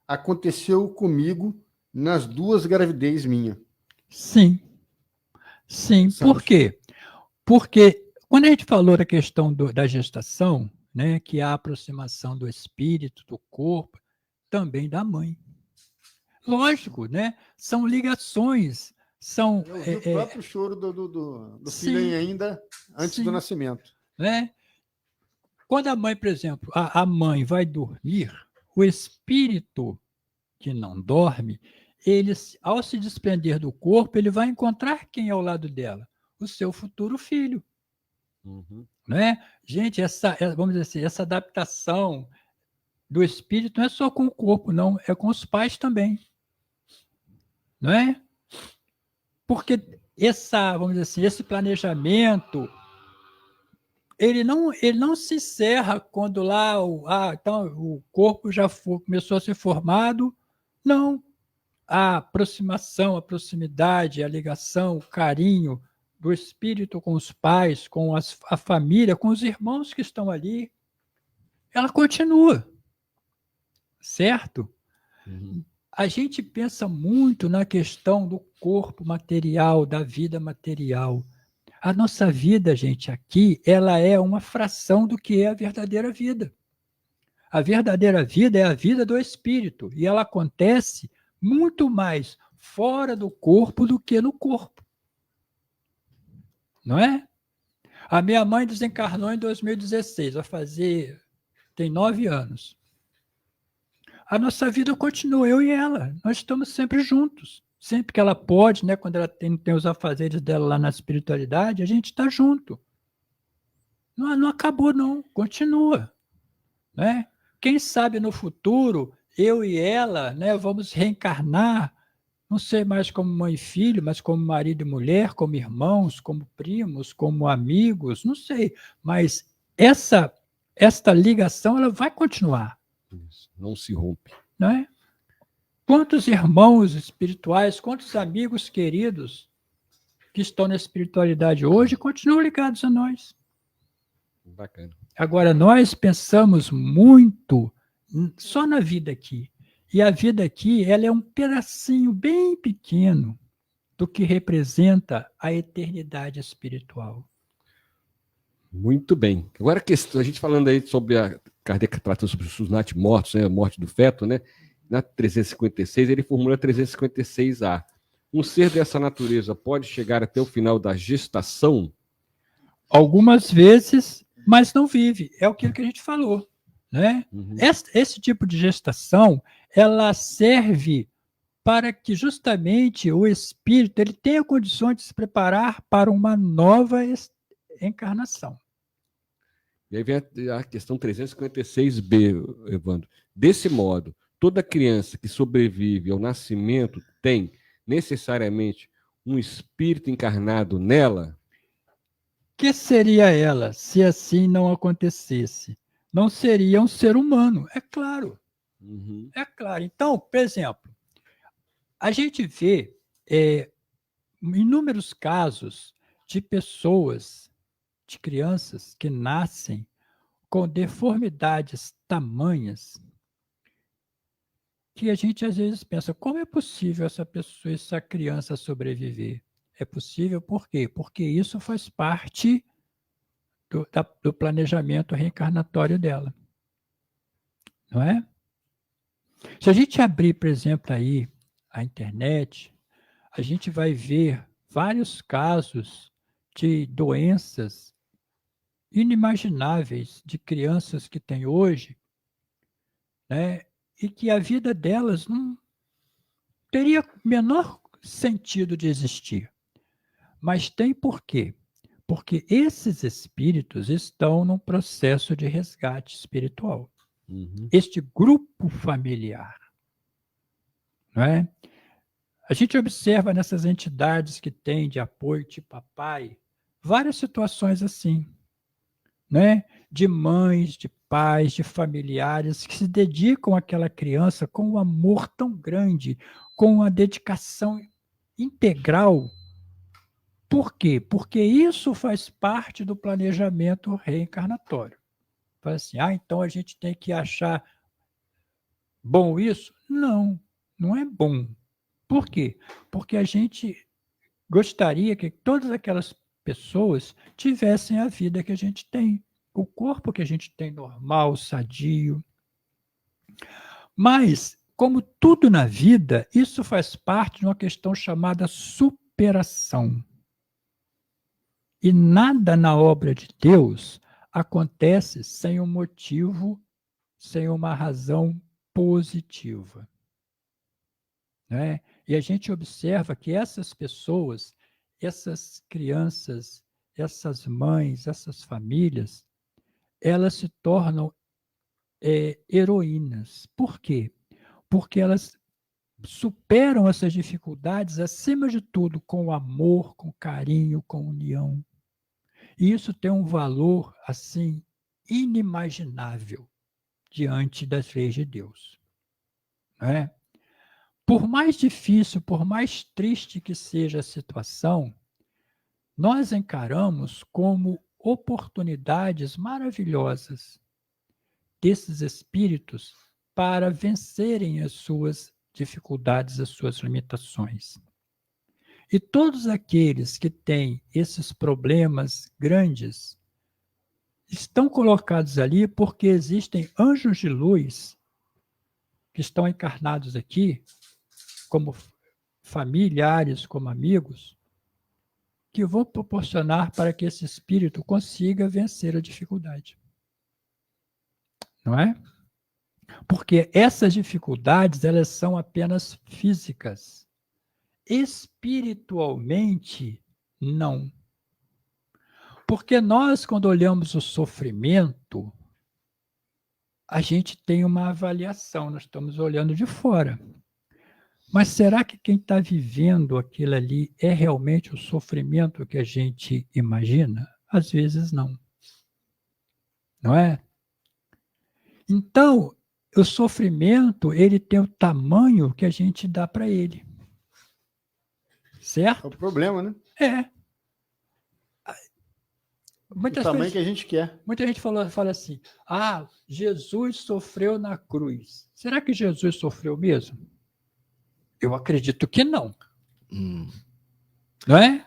Aconteceu comigo nas 2 gravidez minha. Sim. Sim. Por quê? Porque quando a gente falou da questão da gestação, né, que há a aproximação do espírito, do corpo, também da mãe. Lógico, né? São ligações, são... o próprio choro do filho ainda antes do nascimento. Né? Quando a mãe, por exemplo, a mãe vai dormir, o espírito que não dorme, ele, ao se desprender do corpo, ele vai encontrar quem é ao lado dela? O seu futuro filho. Né? Gente, vamos dizer assim, essa adaptação do espírito não é só com o corpo, não, é com os pais também. Não é? Porque vamos dizer assim, esse planejamento, ele não se encerra quando lá então, o corpo já começou a ser formado. Não. A aproximação, a proximidade, a ligação, o carinho do espírito com os pais, com a família, com os irmãos que estão ali, ela continua. Certo? A gente pensa muito na questão do corpo material, da vida material. A nossa vida, gente, aqui, ela é uma fração do que é a verdadeira vida. A verdadeira vida é a vida do espírito, e ela acontece muito mais fora do corpo do que no corpo. Não é? A minha mãe desencarnou em 2016, tem 9 anos. A nossa vida continua, eu e ela. Nós estamos sempre juntos. Sempre que ela pode, né, quando ela tem os afazeres dela lá na espiritualidade, a gente está junto. Não acabou, não. Continua. Né? Quem sabe no futuro, eu e ela, né, vamos reencarnar, não sei mais como mãe e filho, mas como marido e mulher, como irmãos, como primos, como amigos, não sei. Mas esta ligação ela vai continuar. Não se rompe. Né? Quantos irmãos espirituais, quantos amigos queridos que estão na espiritualidade hoje continuam ligados a nós. Bacana. Agora, nós pensamos muito só na vida aqui. E a vida aqui, ela é um pedacinho bem pequeno do que representa a eternidade espiritual. Muito bem. Agora a gente falando aí sobre Kardec tratando sobre os natimortos, né, a morte do feto, né? Na 356, ele formula 356A. Um ser dessa natureza pode chegar até o final da gestação? Algumas vezes, mas não vive. É aquilo que a gente falou. Né? Uhum. Esse tipo de gestação, ela serve para que justamente o espírito ele tenha condições de se preparar para uma nova encarnação. E aí vem a questão 356B, Evandro. Desse modo, toda criança que sobrevive ao nascimento tem necessariamente um espírito encarnado nela? Que seria ela se assim não acontecesse? Não seria um ser humano, é claro. Uhum. É claro. Então, por exemplo, a gente vê inúmeros casos de pessoas, de crianças que nascem com deformidades tamanhas que a gente às vezes pensa, como é possível essa criança sobreviver? É possível por quê? Porque isso faz parte do planejamento reencarnatório dela. Não é? Se a gente abrir, por exemplo, aí a internet, a gente vai ver vários casos de doenças inimagináveis de crianças que tem hoje, né? E que a vida delas não teria menor sentido de existir. Mas tem por quê? Porque esses espíritos estão num processo de resgate espiritual. Uhum. Este grupo familiar. Não é? A gente observa nessas entidades que têm de apoio, tipo papai, várias situações assim. Né? De mães, de pais, de familiares que se dedicam àquela criança com um amor tão grande, com uma dedicação integral. Por quê? Porque isso faz parte do planejamento reencarnatório. Fala assim, então a gente tem que achar bom isso? Não, não é bom. Por quê? Porque a gente gostaria que todas aquelas pessoas tivessem a vida que a gente tem, o corpo que a gente tem normal, sadio. Mas, como tudo na vida, isso faz parte de uma questão chamada superação. E nada na obra de Deus acontece sem um motivo, sem uma razão positiva. Né? E a gente observa que essas pessoas, essas crianças, essas mães, essas famílias, elas se tornam heroínas. Por quê? Porque elas superam essas dificuldades, acima de tudo, com amor, com carinho, com união. E isso tem um valor, assim, inimaginável diante das leis de Deus. Não é? Por mais difícil, por mais triste que seja a situação, nós encaramos como oportunidades maravilhosas desses espíritos para vencerem as suas dificuldades, as suas limitações. E todos aqueles que têm esses problemas grandes estão colocados ali porque existem anjos de luz que estão encarnados aqui como familiares, como amigos, que vão proporcionar para que esse espírito consiga vencer a dificuldade. Não é? Porque essas dificuldades, elas são apenas físicas. Espiritualmente, não. Porque nós, quando olhamos o sofrimento, a gente tem uma avaliação, nós estamos olhando de fora. Mas será que quem está vivendo aquilo ali é realmente o sofrimento que a gente imagina? Às vezes não. Não é? Então, o sofrimento, ele tem o tamanho que a gente dá para ele. Certo? É o problema, né? É. O tamanho que a gente quer. Muita gente fala assim, Jesus sofreu na cruz. Será que Jesus sofreu mesmo? Eu acredito que não. Não é?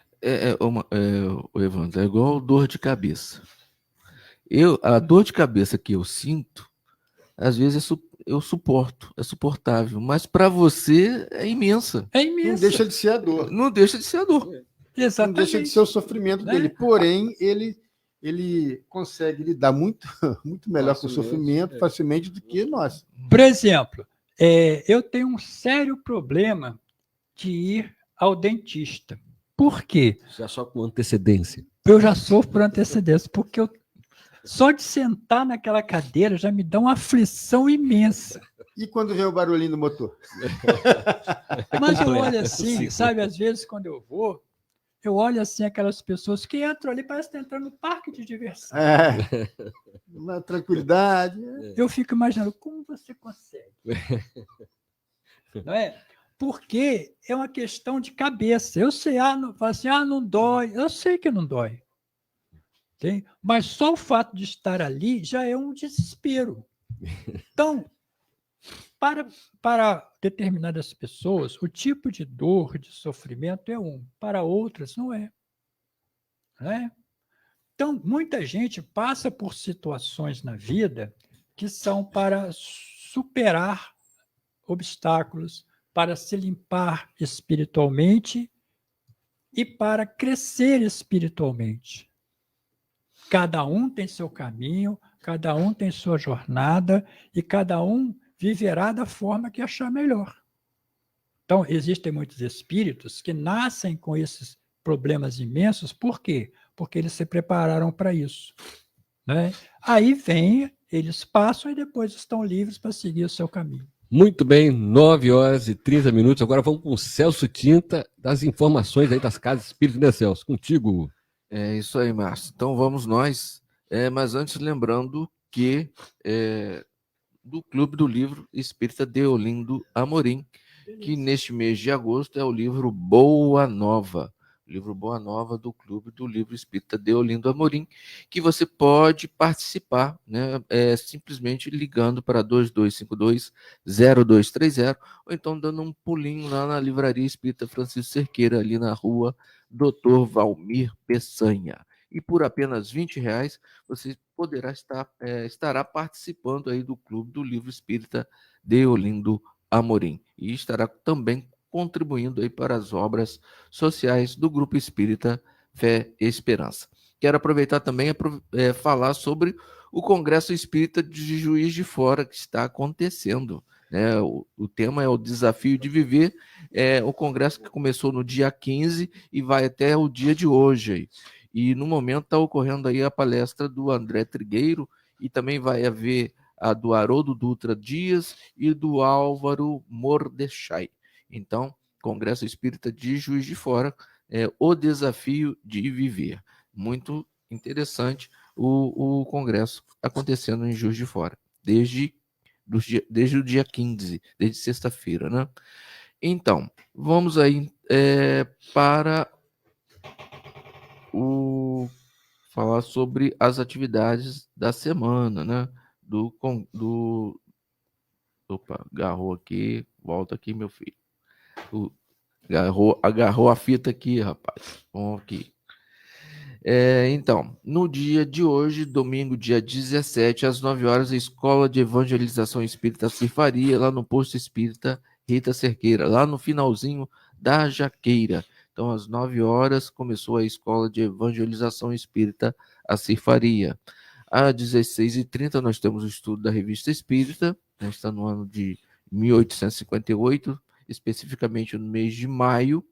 Evandro, é igual dor de cabeça. A dor de cabeça que eu sinto, às vezes eu suporto, é suportável, mas para você é imensa. É imensa. Não deixa de ser a dor. Não deixa de ser a dor. Exatamente. Não deixa de ser o sofrimento dele. Porém, ele consegue lidar muito melhor com o sofrimento facilmente do que nós. Por exemplo, eu tenho um sério problema de ir ao dentista. Por quê? Já só com antecedência. Eu já sofro por antecedência, porque só de sentar naquela cadeira já me dá uma aflição imensa. E quando vem o barulhinho do motor? Mas eu olho assim, sabe, às vezes quando eu vou, eu olho assim aquelas pessoas que entram ali, parece que estão entrando no parque de diversão. Uma tranquilidade. Eu fico imaginando, como você consegue? Não é? Porque é uma questão de cabeça. Eu sei, fala assim, não dói. Eu sei que não dói. Tem? Mas só o fato de estar ali já é um desespero. Então, para determinadas pessoas, o tipo de dor, de sofrimento é para outras não é. Não é? Então, muita gente passa por situações na vida que são para superar obstáculos, para se limpar espiritualmente e para crescer espiritualmente. Cada um tem seu caminho, cada um tem sua jornada e cada um viverá da forma que achar melhor. Então, existem muitos espíritos que nascem com esses problemas imensos. Por quê? Porque eles se prepararam para isso. Né? Aí eles passam e depois estão livres para seguir o seu caminho. Muito bem, 9h30. Agora vamos com o Celso Tinta, das informações aí das casas espíritas, né, Celso? Contigo. É isso aí, Márcio. Então vamos nós. Mas antes, lembrando que do Clube do Livro Espírita Deolindo Amorim, que neste mês de agosto é o livro Boa Nova. O livro Boa Nova do Clube do Livro Espírita Deolindo Amorim, que você pode participar, né? Simplesmente ligando para 2252-0230, ou então dando um pulinho lá na Livraria Espírita Francisco Cerqueira, ali na rua Dr. Valmir Peçanha. E por apenas R$20, você poderá estará participando aí do Clube do Livro Espírita Deolindo Amorim. E estará também contribuindo aí para as obras sociais do Grupo Espírita Fé e Esperança. Quero aproveitar também falar sobre o Congresso Espírita de Juiz de Fora que está acontecendo. Né? O tema é o Desafio de Viver. O congresso que começou no dia 15 e vai até o dia de hoje. Aí. E no momento está ocorrendo aí a palestra do André Trigueiro e também vai haver a do Haroldo Dutra Dias e do Álvaro Mordechai. Então, Congresso Espírita de Juiz de Fora, o Desafio de Viver. Muito interessante o congresso acontecendo em Juiz de Fora, desde o dia 15, desde sexta-feira, né? Então, vamos aí para falar sobre as atividades da semana, né? Opa, agarrou aqui, volta aqui, meu filho. Agarrou a fita aqui, rapaz. Vamos aqui. Então, no dia de hoje, domingo, dia 17, às 9 horas, a Escola de Evangelização Espírita Cifaria, lá no Posto Espírita Rita Cerqueira, lá no finalzinho da Jaqueira. Então, às 9 horas, começou a Escola de Evangelização Espírita, a Cifaria. Às 16h30, nós temos o estudo da Revista Espírita, né, está no ano de 1858, especificamente no mês de maio,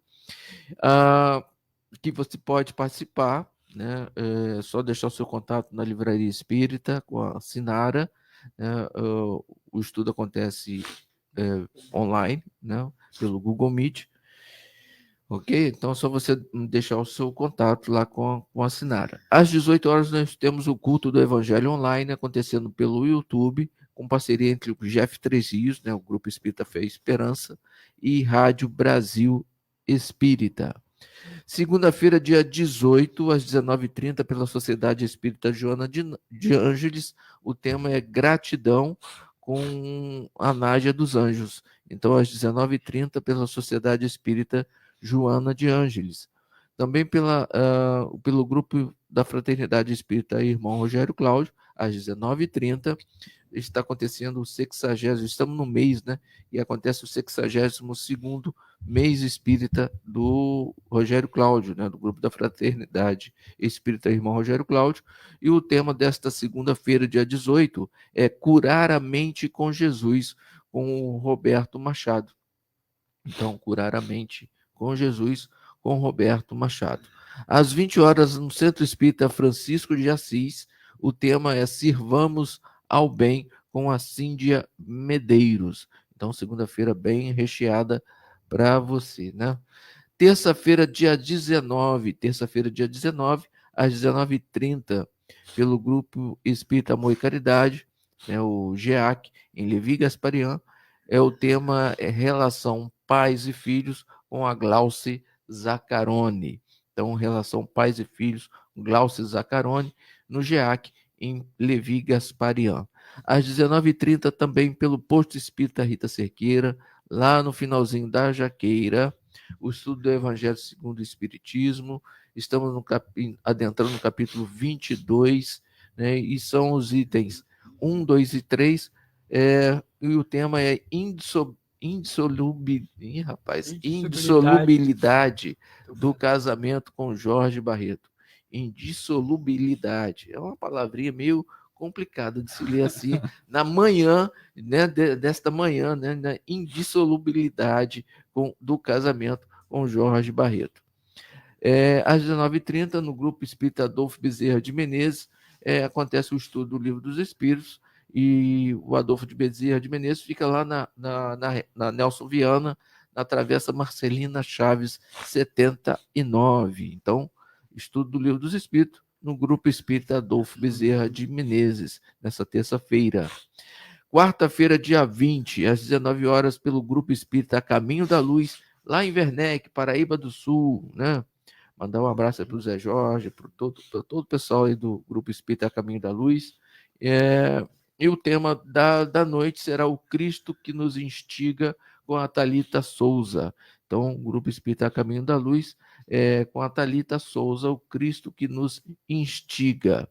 que você pode participar, né? É só deixar o seu contato na Livraria Espírita com a Sinara, né? O estudo acontece online, né? Pelo Google Meet, ok? Então é só você deixar o seu contato lá com a Sinara. Às 18 horas nós temos o culto do Evangelho online acontecendo pelo YouTube, com parceria entre o Jeff Três Rios, né? O Grupo Espírita Fé e Esperança, e Rádio Brasil Espírita. Segunda-feira, dia 18, às 19h30, pela Sociedade Espírita Joana de Ângeles, o tema é gratidão com a Nádia dos Anjos. Então, às 19h30, pela Sociedade Espírita Joana de Ângeles. Também pelo grupo da Fraternidade Espírita Irmão Rogério Cláudio, às 19h30, está acontecendo o 60º, estamos no mês, né? E acontece o 62º mês espírita do Rogério Cláudio, né? Do grupo da Fraternidade Espírita Irmão Rogério Cláudio. E o tema desta segunda-feira, dia 18, é Curar a Mente com Jesus, com o Roberto Machado. Então, Curar a Mente com Jesus, com Roberto Machado. Às 20 horas, no Centro Espírita Francisco de Assis, o tema é Sirvamos ao Bem, com a Cíndia Medeiros. Então, segunda-feira bem recheada para você, né? Terça-feira, dia 19, às 19h30, pelo Grupo Espírita Amor e Caridade, né, o GEAC, em Levi Gasparian, o tema é Relação Pais e Filhos, com a Glauce Zaccaroni. Então, relação pais e filhos, Glauce Zaccaroni, no GEAC, em Levi Gasparian. Às 19h30, também pelo Posto Espírita Rita Cerqueira, lá no finalzinho da Jaqueira, o estudo do Evangelho segundo o Espiritismo. Estamos adentrando no capítulo 22, né, e são os itens 1, 2 e 3, e o tema é indissolubilidade do casamento com Jorge Barreto. Indissolubilidade. É uma palavrinha meio complicada de se ler assim, na manhã, né, desta manhã, né, na indissolubilidade do casamento com Jorge Barreto. Às 19h30, no Grupo Espírita Adolfo Bezerra de Menezes, acontece o estudo do Livro dos Espíritos, e o Adolfo de Bezerra de Menezes fica lá na Nelson Viana, na Travessa Marcelina Chaves 79. Então, estudo do Livro dos Espíritos no Grupo Espírita Adolfo Bezerra de Menezes, nessa terça-feira. Quarta-feira, dia 20, às 19 horas, pelo Grupo Espírita Caminho da Luz, lá em Werneck, Paraíba do Sul, né? Mandar um abraço para o Zé Jorge, para todo o pessoal aí do Grupo Espírita Caminho da Luz. E o tema da noite será o Cristo que nos instiga, com a Thalita Souza. Então, o Grupo Espírita Caminho da Luz, com a Thalita Souza, o Cristo que nos instiga.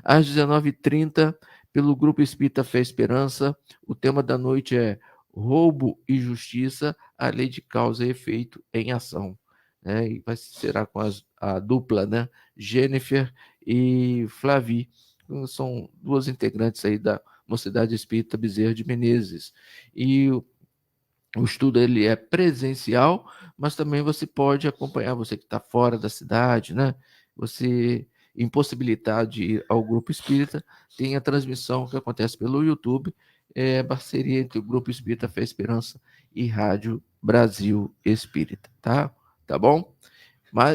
Às 19h30, pelo Grupo Espírita Fé e Esperança, o tema da noite é Roubo e Justiça, a Lei de Causa e Efeito em Ação. E será com a dupla, né? Jennifer e Flavi, são duas integrantes aí da Mocidade Espírita Bezerra de Menezes. E o estudo ele é presencial, mas também você pode acompanhar, você que está fora da cidade, né? Você impossibilitado de ir ao Grupo Espírita, tem a transmissão que acontece pelo YouTube, parceria entre o Grupo Espírita Fé e Esperança e Rádio Brasil Espírita, tá? Tá bom?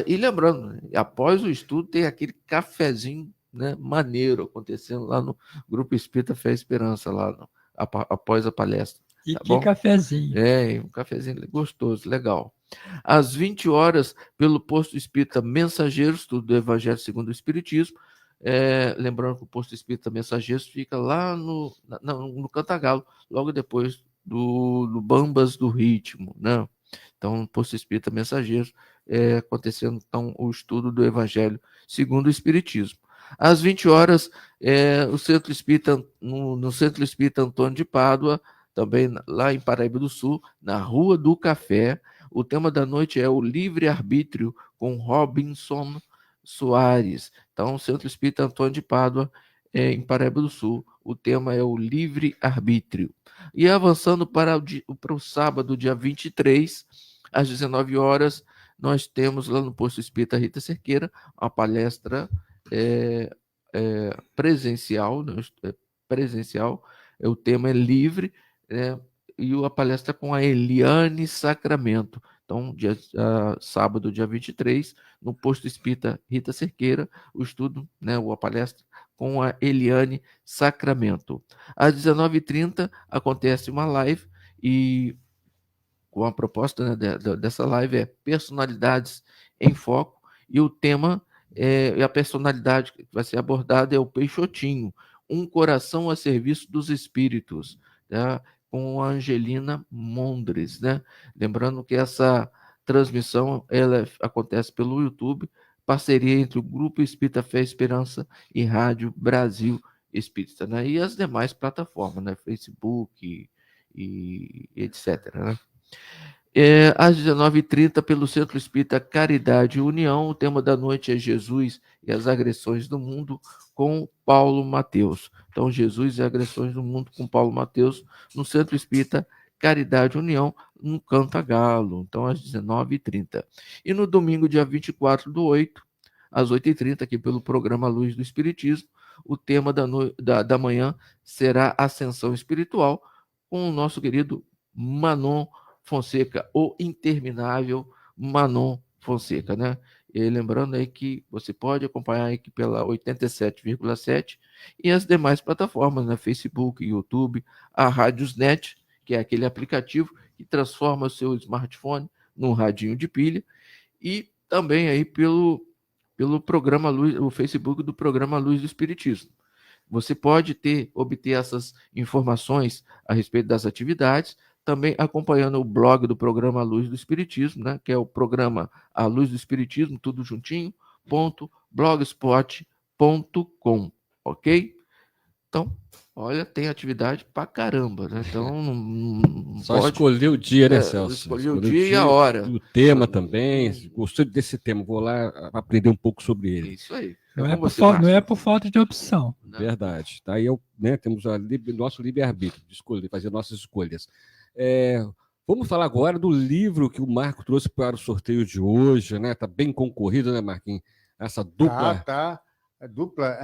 E lembrando, após o estudo tem aquele cafezinho, né, maneiro acontecendo lá no Grupo Espírita Fé e Esperança, lá após a palestra. E tá que bom? cafezinho. Um cafezinho gostoso, legal. Às 20 horas, pelo Posto Espírita Mensageiros, estudo do Evangelho segundo o Espiritismo. Lembrando que o Posto Espírita Mensageiros fica lá no Cantagalo, logo depois do Bambas do Ritmo, né? Então, no Posto Espírita Mensageiros, acontecendo então o estudo do Evangelho segundo o Espiritismo. Às 20 horas, no Centro Espírita Antônio de Pádua, também lá em Paraíba do Sul, na Rua do Café, O tema da noite é o livre-arbítrio com Robinson Soares. Então, Centro Espírita Antônio de Pádua, em Paraíba do Sul. O tema é o livre-arbítrio. E avançando para o sábado, dia 23, às 19 horas, nós temos lá no Posto Espírita Rita Cerqueira uma palestra presencial, né? Presencial, o tema é livre, e a palestra com a Eliane Sacramento. Então, sábado, dia 23, no Posto Espírita Rita Cerqueira, o estudo, a palestra com a Eliane Sacramento. Às 19h30 acontece uma live, e com a proposta dessa live é Personalidades em Foco, e o tema a personalidade que vai ser abordada é o Peixotinho, um coração a serviço dos espíritos, tá? Com a Angelina Mondres, né? Lembrando que essa transmissão ela acontece pelo YouTube, parceria entre o Grupo Espírita Fé e Esperança e Rádio Brasil Espírita, né? E as demais plataformas, né? Facebook e etc, né? Às 19h30, pelo Centro Espírita Caridade e União, o tema da noite é Jesus e as agressões do mundo, com Paulo Mateus. Então, Jesus e agressões do mundo, com Paulo Mateus, no Centro Espírita Caridade e União, no Canta-Galo, então às 19h30. E no domingo, dia 24/8, às 8h30, aqui pelo programa Luz do Espiritismo, o tema da manhã será Ascensão Espiritual, com o nosso querido Manon Fonseca, o interminável Manon Fonseca, né? E lembrando aí que você pode acompanhar aqui pela 87,7 e as demais plataformas, né? Facebook, YouTube, a Radiosnet, que é aquele aplicativo que transforma o seu smartphone num radinho de pilha, e também aí pelo programa Luz, o Facebook do programa Luz do Espiritismo. Você pode obter essas informações a respeito das atividades, também acompanhando o blog do programa Luz do Espiritismo, né, que é o programa A Luz do Espiritismo, tudo juntinho, .blogspot.com, ok? Então, olha, tem atividade pra caramba, né? Então, não Só pode... escolher o dia, né, Celso? Escolher o dia e a hora. O tema também. Gostou desse tema, vou lá aprender um pouco sobre ele. Isso aí. Não é por falta de opção. Verdade. Daí temos nosso livre-arbítrio de escolher, fazer nossas escolhas. Vamos falar agora do livro que o Marco trouxe para o sorteio de hoje, né? Está bem concorrido, né, Marquinhos? Essa dupla. Tá. A dupla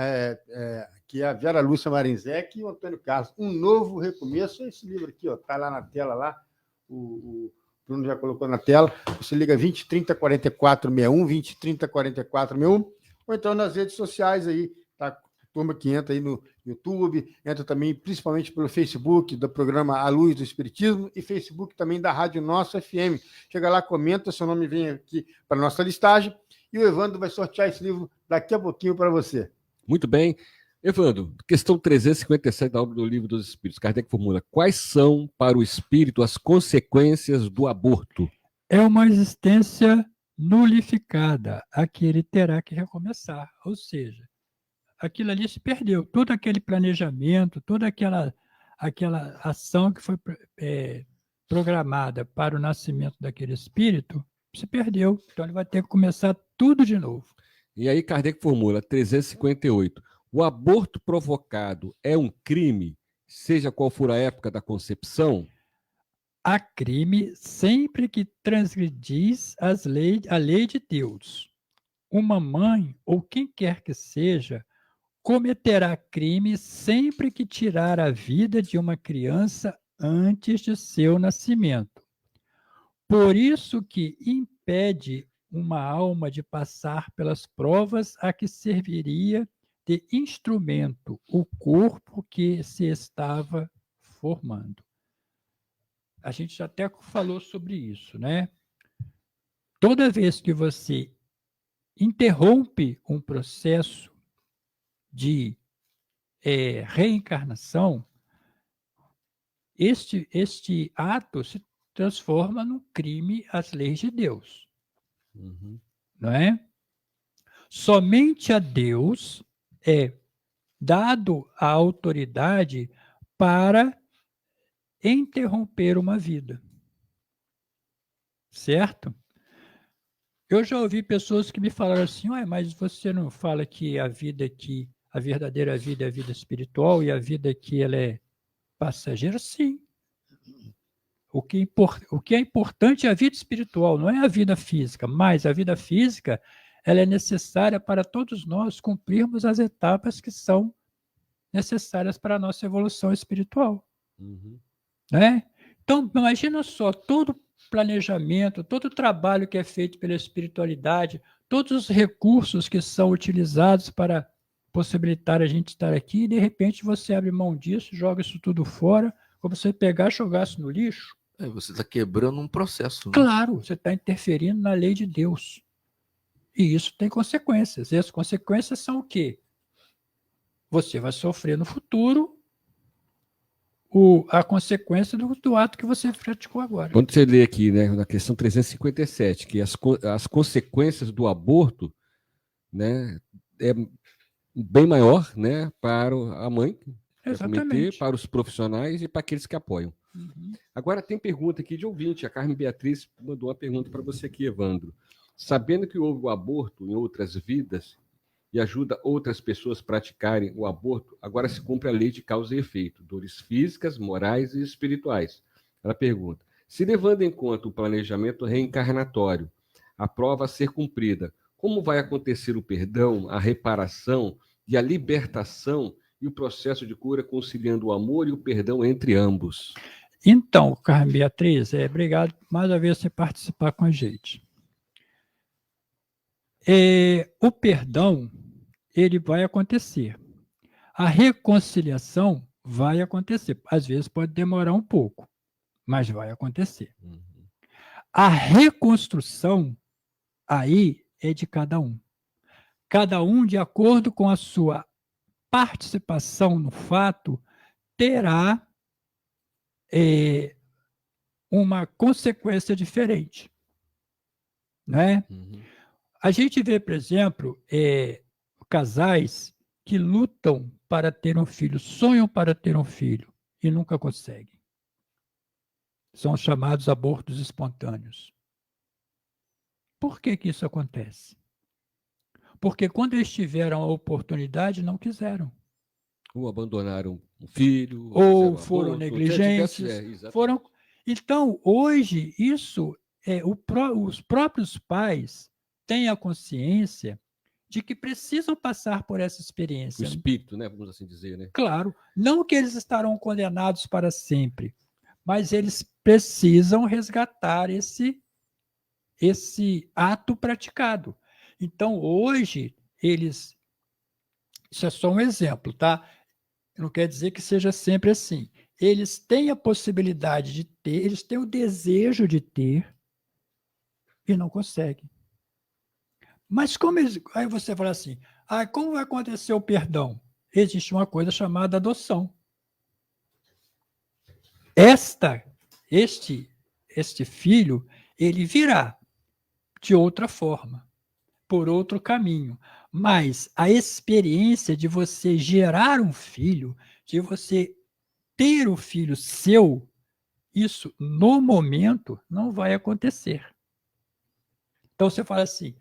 que é a Vera Lúcia Marinzec e o Antônio Carlos. Um novo recomeço. Esse livro aqui, está lá na tela, lá. O Bruno já colocou na tela. Você liga 20 30 44 61, 20 30 44 61, ou então nas redes sociais aí, tá? Turma que entra aí no YouTube, entra também principalmente pelo Facebook do programa A Luz do Espiritismo e Facebook também da Rádio Nossa FM. Chega lá, comenta, seu nome vem aqui para a nossa listagem e o Evandro vai sortear esse livro daqui a pouquinho para você. Muito bem. Evandro, questão 357 da obra do Livro dos Espíritos. Kardec formula: quais são para o espírito as consequências do aborto? É uma existência nulificada, a que ele terá que recomeçar, ou seja, aquilo ali se perdeu, todo aquele planejamento, toda aquela ação que foi programada para o nascimento daquele espírito, se perdeu. Então ele vai ter que começar tudo de novo. E aí Kardec formula 358. O aborto provocado é um crime, seja qual for a época da concepção? Há crime sempre que transgredis a lei de Deus. Uma mãe, ou quem quer que seja, cometerá crime sempre que tirar a vida de uma criança antes de seu nascimento. Por isso que impede uma alma de passar pelas provas a que serviria de instrumento o corpo que se estava formando. A gente já até falou sobre isso, né? Toda vez que você interrompe um processo de reencarnação, este ato se transforma num crime às leis de Deus. Não é? Somente a Deus é dado a autoridade para interromper uma vida. certo? Eu já ouvi pessoas que me falaram assim, ué, mas você não fala que a verdadeira vida é a vida espiritual e a vida aqui ela é passageira? Sim. O que é importante é a vida espiritual, não é a vida física, mas a vida física ela é necessária para todos nós cumprirmos as etapas que são necessárias para a nossa evolução espiritual. Né? Então, imagina só, todo planejamento, todo o trabalho que é feito pela espiritualidade, todos os recursos que são utilizados para possibilitar a gente estar aqui, e de repente você abre mão disso, joga isso tudo fora, como você pegar e jogar isso no lixo. Você está quebrando um processo. Né? Claro, você está interferindo na lei de Deus. E isso tem consequências. E as consequências são o quê? Você vai sofrer no futuro a consequência do ato que você praticou agora. Quando você lê aqui, né, na questão 357, que as consequências do aborto, né, é bem maior, né, para a mãe, para os profissionais e para aqueles que apoiam. Agora tem pergunta aqui de ouvinte, a Carmen Beatriz mandou uma pergunta para você aqui, Evandro. Sabendo que houve o aborto em outras vidas e ajuda outras pessoas a praticarem o aborto, agora se cumpre a lei de causa e efeito, dores físicas, morais e espirituais. Ela pergunta, se levando em conta o planejamento reencarnatório, a prova a ser cumprida, como vai acontecer o perdão, a reparação e a libertação e o processo de cura conciliando o amor e o perdão entre ambos? Então, Carmen Beatriz, obrigado mais uma vez por você participar com a gente. O perdão, ele vai acontecer. A reconciliação vai acontecer. Às vezes pode demorar um pouco, mas vai acontecer. A reconstrução, aí, é de cada um. Cada um, de acordo com a sua participação no fato, terá uma consequência diferente. Né? A gente vê, por exemplo, casais que lutam para ter um filho, sonham para ter um filho e nunca conseguem. São chamados abortos espontâneos. Por que isso acontece? Porque quando eles tiveram a oportunidade, não quiseram. Ou abandonaram o filho, ou foram negligentes. Então, hoje, isso os próprios pais têm a consciência de que precisam passar por essa experiência. O espírito, né? Vamos assim dizer, né? Claro. Não que eles estarão condenados para sempre, mas eles precisam resgatar esse ato praticado. Então, hoje, isso é só um exemplo, tá? Não quer dizer que seja sempre assim. Eles têm a possibilidade de ter, eles têm o desejo de ter e não conseguem. Mas aí você fala assim, como vai acontecer o perdão? Existe uma coisa chamada adoção. Este filho, ele virá de outra forma, por outro caminho. Mas a experiência de você gerar um filho, de você ter o filho seu, isso, no momento, não vai acontecer. Então, você fala assim,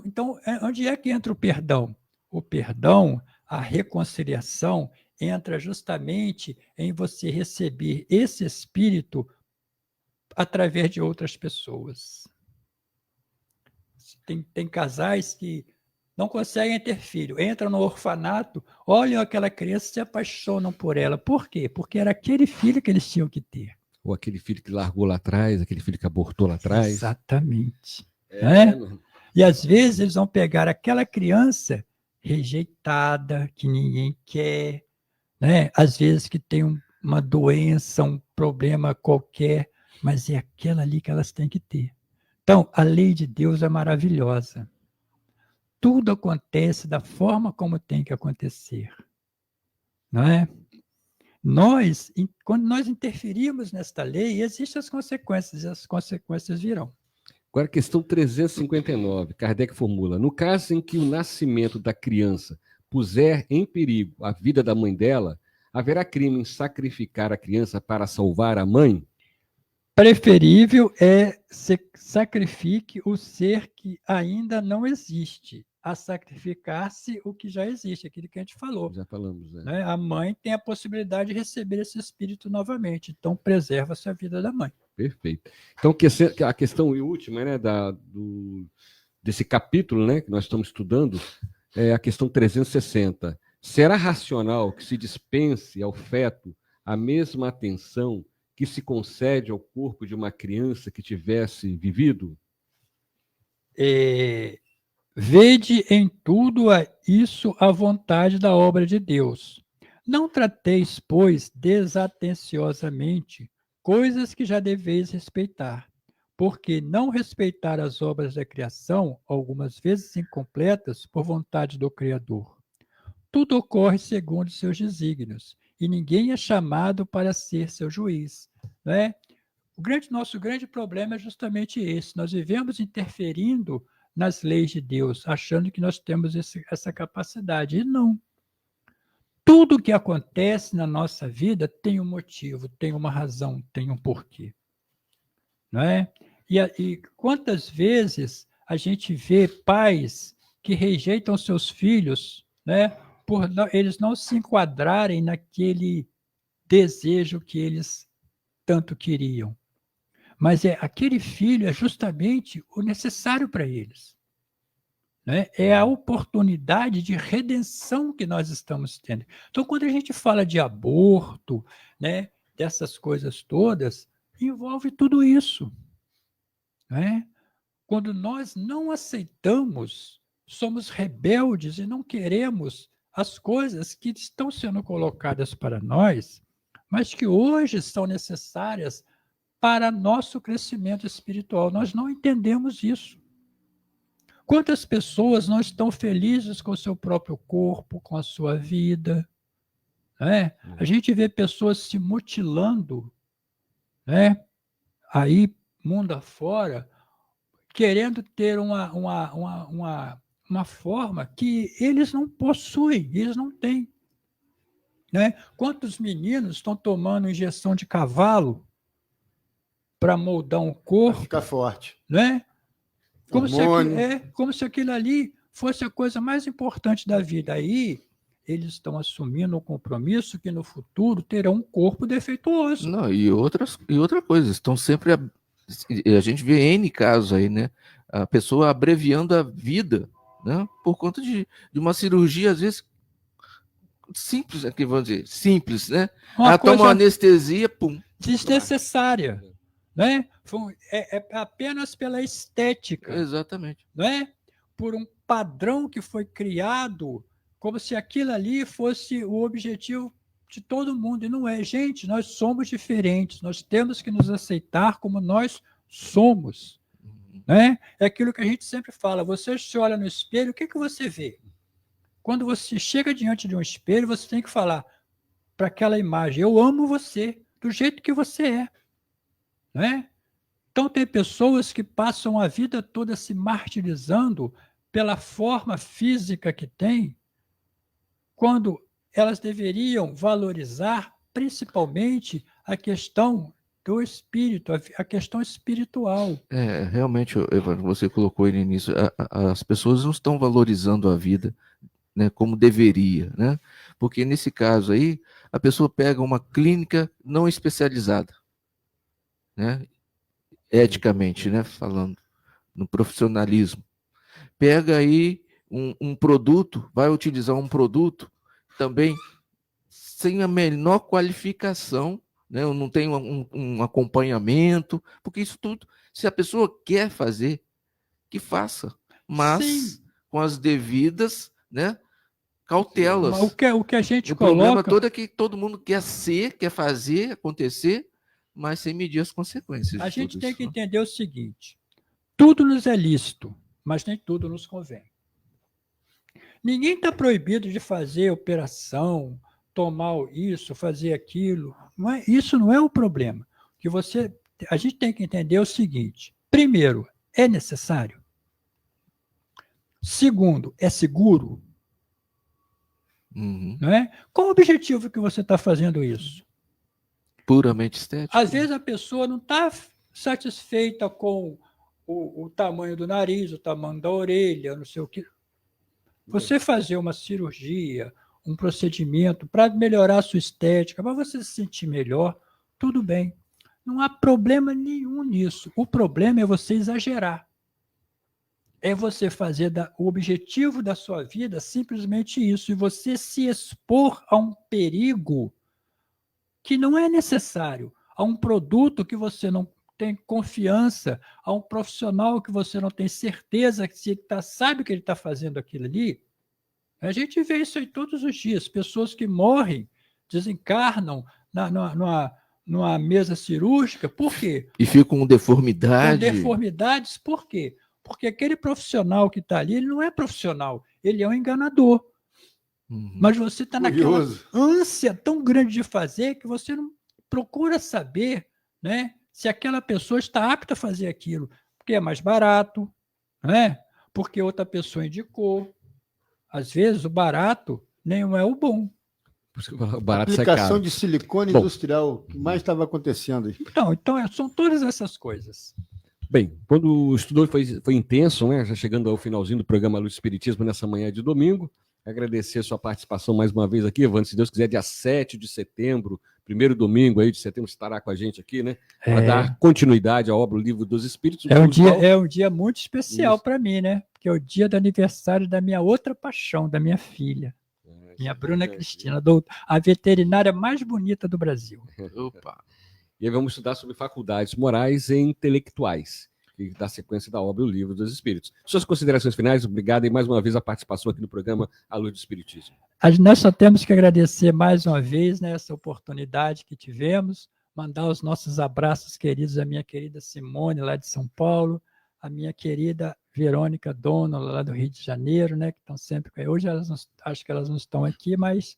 então, onde é que entra o perdão? O perdão, a reconciliação, entra justamente em você receber esse espírito através de outras pessoas. Tem casais que não conseguem ter filho, entram no orfanato, olham aquela criança e se apaixonam por ela. Por quê? Porque era aquele filho que eles tinham que ter. Ou aquele filho que largou lá atrás, aquele filho que abortou lá atrás. Exatamente. E às vezes eles vão pegar aquela criança rejeitada, que ninguém quer, né? Às vezes que tem uma doença, um problema qualquer, mas é aquela ali que elas têm que ter. Então, a lei de Deus é maravilhosa. Tudo acontece da forma como tem que acontecer. Não é? Quando nós interferimos nesta lei, existem as consequências, e as consequências virão. Agora, questão 359, Kardec formula, no caso em que o nascimento da criança puser em perigo a vida da mãe dela, haverá crime em sacrificar a criança para salvar a mãe? Preferível é sacrifique o ser que ainda não existe, a sacrificar-se o que já existe, aquilo que a gente falou. Já falamos, né? Né? A mãe tem a possibilidade de receber esse espírito novamente, então preserva-se a vida da mãe. Perfeito. Então, a questão última, né, desse capítulo, né, que nós estamos estudando, é a questão 360. Será racional que se dispense ao feto a mesma atenção que se concede ao corpo de uma criança que tivesse vivido? Vede em tudo isso a vontade da obra de Deus. Não trateis, pois, desatenciosamente coisas que já deveis respeitar, porque não respeitar as obras da criação, algumas vezes incompletas, por vontade do Criador. Tudo ocorre segundo seus desígnios, e ninguém é chamado para ser seu juiz. Né? Nosso grande problema é justamente esse. Nós vivemos interferindo nas leis de Deus, achando que nós temos essa capacidade. E não. Tudo que acontece na nossa vida tem um motivo, tem uma razão, tem um porquê. Não é? E quantas vezes a gente vê pais que rejeitam seus filhos, né, por eles não se enquadrarem naquele desejo que eles tanto queriam. Mas aquele filho é justamente o necessário para eles. Né? É a oportunidade de redenção que nós estamos tendo. Então, quando a gente fala de aborto, né, dessas coisas todas, envolve tudo isso. Né? Quando nós não aceitamos, somos rebeldes e não queremos as coisas que estão sendo colocadas para nós, mas que hoje são necessárias para nosso crescimento espiritual. Nós não entendemos isso. Quantas pessoas não estão felizes com o seu próprio corpo, com a sua vida? Né? A gente vê pessoas se mutilando, né? Aí, mundo afora, querendo ter uma forma que eles não possuem, eles não têm. Né? Quantos meninos estão tomando injeção de cavalo para moldar um corpo? Pra ficar forte. Né? Como se aquilo ali fosse a coisa mais importante da vida. Aí eles estão assumindo um compromisso que no futuro terão um corpo defeituoso. Não, e outra coisa, estão sempre. A gente vê N casos aí, né? A pessoa abreviando a vida, né? Por conta de uma cirurgia, às vezes, simples, aqui vamos dizer, simples, né? Ela toma uma anestesia, pum. Desnecessária. Né? É apenas pela estética. Exatamente. Né? Por um padrão que foi criado, como se aquilo ali fosse o objetivo de todo mundo. E não é. Gente, nós somos diferentes. Nós temos que nos aceitar como nós somos. Né? É aquilo que a gente sempre fala. Você se olha no espelho, o que você vê? Quando você chega diante de um espelho, você tem que falar para aquela imagem: eu amo você do jeito que você é. Né? Então, tem pessoas que passam a vida toda se martirizando pela forma física que tem, quando elas deveriam valorizar principalmente a questão do espírito, a questão espiritual. Realmente, Evandro, você colocou aí no início, as pessoas não estão valorizando a vida, né, como deveria, né? Porque nesse caso aí, a pessoa pega uma clínica não especializada, né? Eticamente, né, falando, no profissionalismo. Pega aí um produto, vai utilizar um produto também sem a menor qualificação, né? Não tem um acompanhamento, porque isso tudo, se a pessoa quer fazer, que faça, mas sim, com as devidas, né, cautelas. O que a gente o problema todo é que todo mundo quer fazer acontecer, mas sem medir as consequências. A gente tem que entender o seguinte: tudo nos é lícito, mas nem tudo nos convém. Ninguém está proibido de fazer operação, tomar isso, fazer aquilo. Isso não é o problema. A gente tem que entender o seguinte: primeiro, é necessário? Segundo, é seguro? Não é? Qual o objetivo que você está fazendo isso? Puramente estético. Às vezes a pessoa não está satisfeita com o tamanho do nariz, o tamanho da orelha, não sei o quê. Você fazer uma cirurgia, um procedimento para melhorar a sua estética, para você se sentir melhor, tudo bem. Não há problema nenhum nisso. O problema é você exagerar. É você fazer o objetivo da sua vida simplesmente isso, e você se expor a um perigo que não é necessário, a um produto que você não tem confiança, a um profissional que você não tem certeza que se ele sabe que ele está fazendo aquilo ali. A gente vê isso aí todos os dias, pessoas que morrem, desencarnam numa mesa cirúrgica, por quê? E ficam com deformidade. Com deformidades, por quê? Porque aquele profissional que está ali, ele não é profissional, ele é um enganador. Mas você está naquela ânsia tão grande de fazer que você não procura saber, né, se aquela pessoa está apta a fazer aquilo, porque é mais barato, né? Porque outra pessoa indicou. Às vezes o barato nem é o bom. O barato aplicação de silicone industrial, o que mais estava acontecendo aí? Então, são todas essas coisas. Bem, quando o estudo foi intenso, né? Já chegando ao finalzinho do programa Luz do Espiritismo nessa manhã de domingo, agradecer a sua participação mais uma vez aqui, Evandro, se Deus quiser, dia 7 de setembro, primeiro domingo aí de setembro, estará com a gente aqui, né? Para dar continuidade à obra O Livro dos Espíritos. É um dia muito especial para mim, né? Porque é o dia do aniversário da minha outra paixão, da minha filha. Minha Bruna Cristina, a veterinária mais bonita do Brasil. Opa! E aí vamos estudar sobre faculdades morais e intelectuais, que dá sequência da obra O Livro dos Espíritos. Suas considerações finais, obrigado e mais uma vez a participação aqui no programa A Luz do Espiritismo. Nós só temos que agradecer mais uma vez, né, essa oportunidade que tivemos, mandar os nossos abraços queridos à minha querida Simone, lá de São Paulo, a minha querida Verônica Dono, lá do Rio de Janeiro, né, que estão sempre com. Hoje acho que elas não estão aqui, mas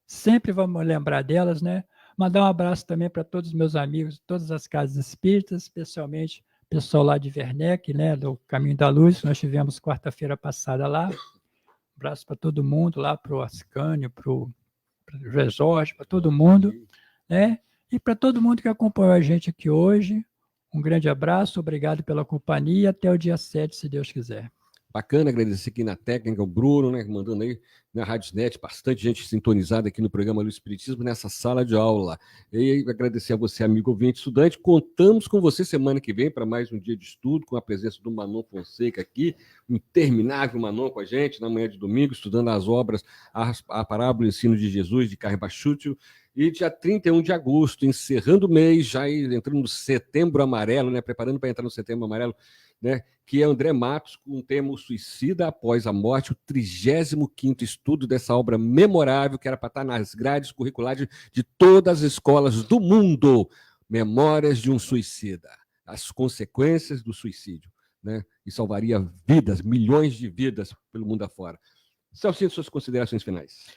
sempre vamos lembrar delas, né? Mandar um abraço também para todos os meus amigos de todas as casas espíritas, especialmente o pessoal lá de Werneck, né, do Caminho da Luz, que nós tivemos quarta-feira passada lá. Um abraço para todo mundo, lá para o Ascânio, para o Jorge, para todo mundo, né? E para todo mundo que acompanhou a gente aqui hoje, um grande abraço, obrigado pela companhia e até o dia 7, se Deus quiser. Bacana, agradecer aqui na técnica, o Bruno, né, mandando aí na Rádio.net, bastante gente sintonizada aqui no programa Luz do Espiritismo, nessa sala de aula. E agradecer a você, amigo ouvinte, estudante. Contamos com você semana que vem para mais um dia de estudo, com a presença do Manon Fonseca aqui, um interminável Manon com a gente, na manhã de domingo, estudando as obras, a Parábola e o Ensino de Jesus, de Carre Bachútil. E dia 31 de agosto, encerrando o mês, já entrando no Setembro Amarelo, né, preparando para entrar no Setembro Amarelo, né, que é André Matos, com o tema O Suicida Após a Morte, o 35º estudo dessa obra memorável, que era para estar nas grades curriculares de todas as escolas do mundo. Memórias de um Suicida, as consequências do suicídio, né, e salvaria vidas, milhões de vidas pelo mundo afora. Celcinho, suas considerações finais.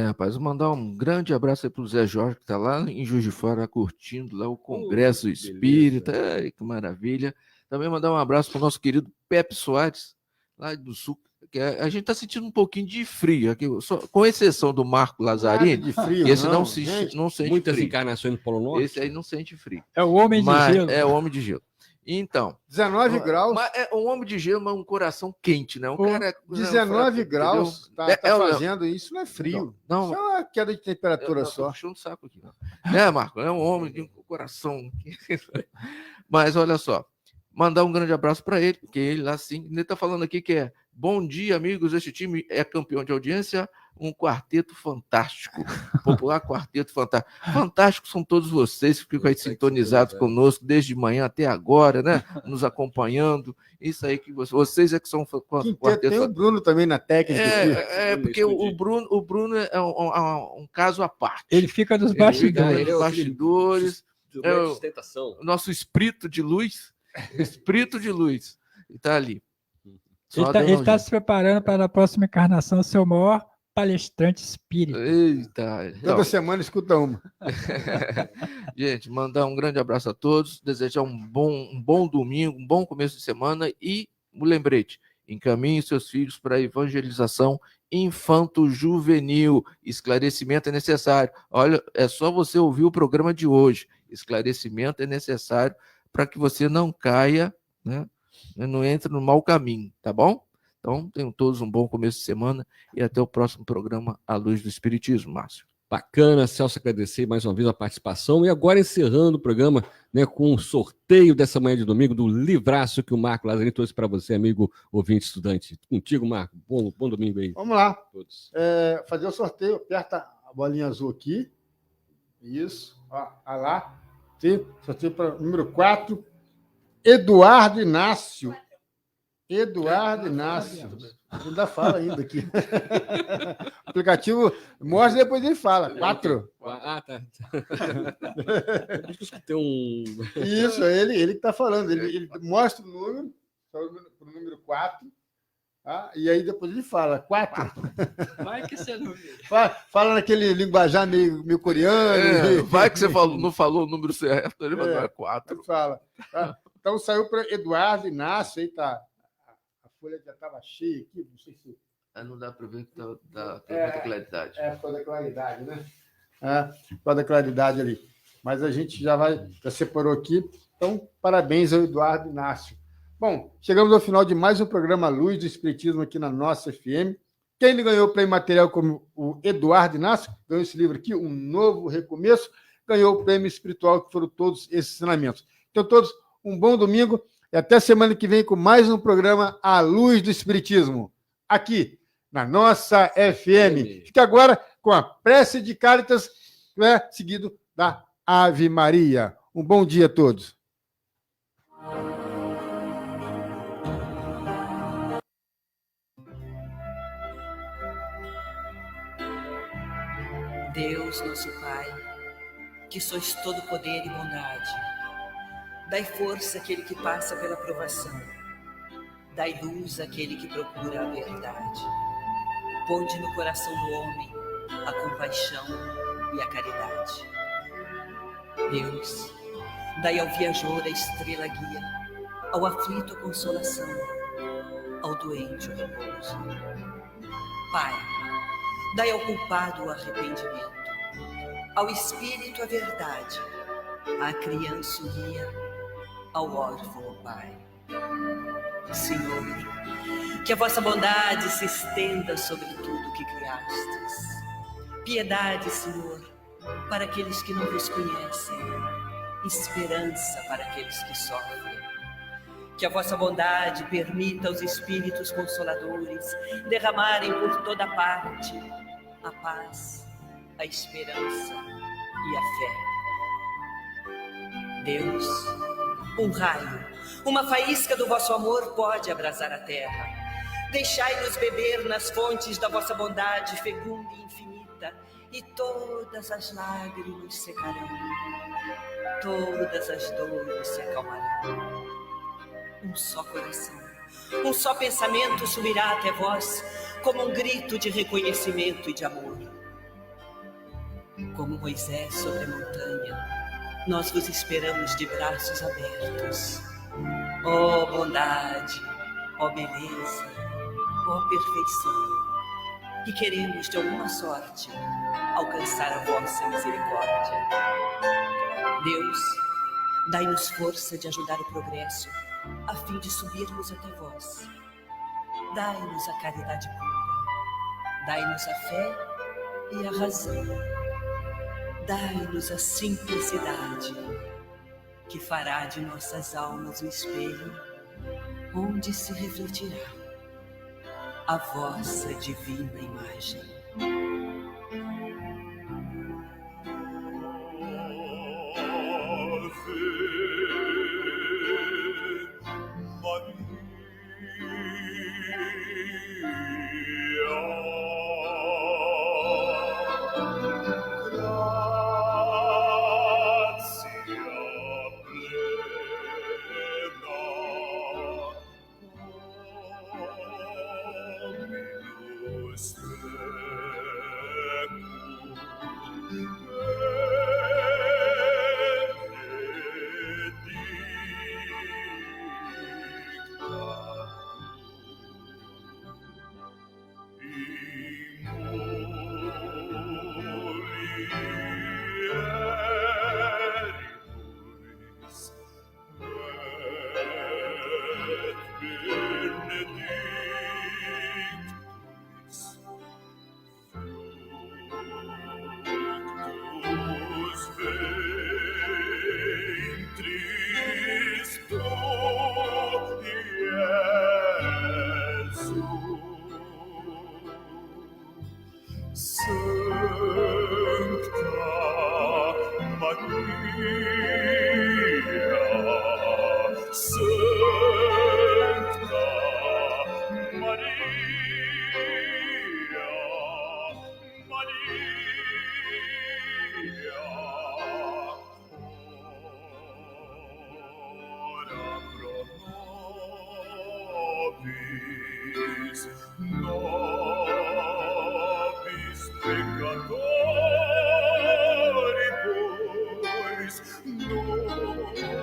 Rapaz, vou mandar um grande abraço aí para o Zé Jorge, que está lá em Juiz de Fora, curtindo lá o Congresso Espírita. Ai, que maravilha. Também mandar um abraço para o nosso querido Pepe Soares, lá do Sul, que a gente está sentindo um pouquinho de frio aqui, com exceção do Marco Lazzarini, de frio, esse não sente muitas frio. encarnações no Polo Norte. Esse aí não sente frio. É o homem de gelo. É o homem de gelo. Então, 19 graus. Mas é um homem de gelo, mas um coração quente, né? 19 graus, tá fazendo isso, não é frio. Não, isso é uma queda de temperatura só. Tô puxando o saco aqui. Marco? É um homem de coração. Mas olha só, mandar um grande abraço para ele, porque ele lá sim, ele está falando aqui que é bom dia, amigos, este time é campeão de audiência, um quarteto fantástico, popular quarteto fantástico. Fantástico são todos vocês que ficam aí sintonizados conosco desde manhã até agora, né? Nos acompanhando. Isso aí que vocês é que são quarteto. Tem o Bruno também na técnica. Porque o Bruno é um caso à parte. Ele fica nos bastidores. Ele é o bastidores. O nosso espírito de luz. Espírito de luz. Está ali. Ele está se preparando para a próxima encarnação ser o maior palestrante espírita. Eita. Então, toda semana escuta uma. Gente, mandar um grande abraço a todos, desejar um bom domingo, um bom começo de semana e um lembrete, encaminhe seus filhos para a evangelização infanto-juvenil. Esclarecimento é necessário. Olha, é só você ouvir o programa de hoje. Esclarecimento é necessário para que você não caia, né? Não entre no mau caminho, tá bom? Então, tenham todos um bom começo de semana e até o próximo programa A Luz do Espiritismo, Márcio. Bacana, Celso, agradecer mais uma vez a participação. E agora encerrando o programa, né, com o sorteio dessa manhã de domingo do livraço que o Marco Lazzarini trouxe para você, amigo ouvinte estudante. Contigo, Marco. Bom domingo aí. Vamos lá. Todos. Fazer o sorteio. Aperta a bolinha azul aqui. Isso. Ó lá. Sorteio para o número 4. Eduardo Inácio. Eduardo Inácio. Ainda fala ainda aqui. O aplicativo mostra e depois ele fala. 4. Ah, tá. Acho que eu escutei um... Isso, ele que está falando. Ele mostra o número, o número 4, tá? E aí depois ele fala 4. Vai que você não vê. Fala naquele linguajar meio coreano. Vai que você não falou o número certo, ele mandou 4. Fala. Tá? Então saiu para Eduardo Inácio, aí tá. A folha já estava cheia aqui, não sei se. Não dá para ver que dá muita claridade. Por causa da claridade, né? Por causa da claridade ali. Mas a gente já separou aqui. Então, parabéns ao Eduardo Inácio. Bom, chegamos ao final de mais um programa Luz do Espiritismo aqui na nossa FM. Quem ganhou o prêmio material como o Eduardo Inácio, ganhou esse livro aqui, Um Novo Recomeço, ganhou o prêmio espiritual, que foram todos esses ensinamentos. Então, todos, um bom domingo e até semana que vem com mais um programa A Luz do Espiritismo, aqui na nossa FM. Fica agora com a prece de Cáritas, né, seguido da Ave Maria. Um bom dia a todos. Deus, nosso Pai, que sois todo poder e bondade, dai força àquele que passa pela provação, dai luz àquele que procura a verdade. Ponde no coração do homem a compaixão e a caridade. Deus, dai ao viajor a estrela guia, ao aflito a consolação, ao doente o repouso. Pai, dai ao culpado o arrependimento, ao espírito a verdade, à criança o guia, ao órfão o Pai. Senhor, que a vossa bondade se estenda sobre tudo que criastes. Piedade, Senhor, para aqueles que não vos conhecem, esperança para aqueles que sofrem. Que a vossa bondade permita aos espíritos consoladores derramarem por toda parte a paz, a esperança e a fé. Deus, um raio, uma faísca do vosso amor pode abrasar a terra. Deixai-nos beber nas fontes da vossa bondade fecunda e infinita, e todas as lágrimas secarão, todas as dores se acalmarão. Um só coração, um só pensamento subirá até vós, como um grito de reconhecimento e de amor. Como Moisés sobre a montanha, nós vos esperamos de braços abertos. Ó bondade, ó beleza, ó perfeição, e queremos de alguma sorte alcançar a vossa misericórdia. Deus, dai-nos força de ajudar o progresso, a fim de subirmos até vós. Dai-nos a caridade pura, dai-nos a fé e a razão. Dai-nos a simplicidade, que fará de nossas almas o espelho, onde se refletirá a vossa divina imagem. Stay. nobis peccatoribus, nobis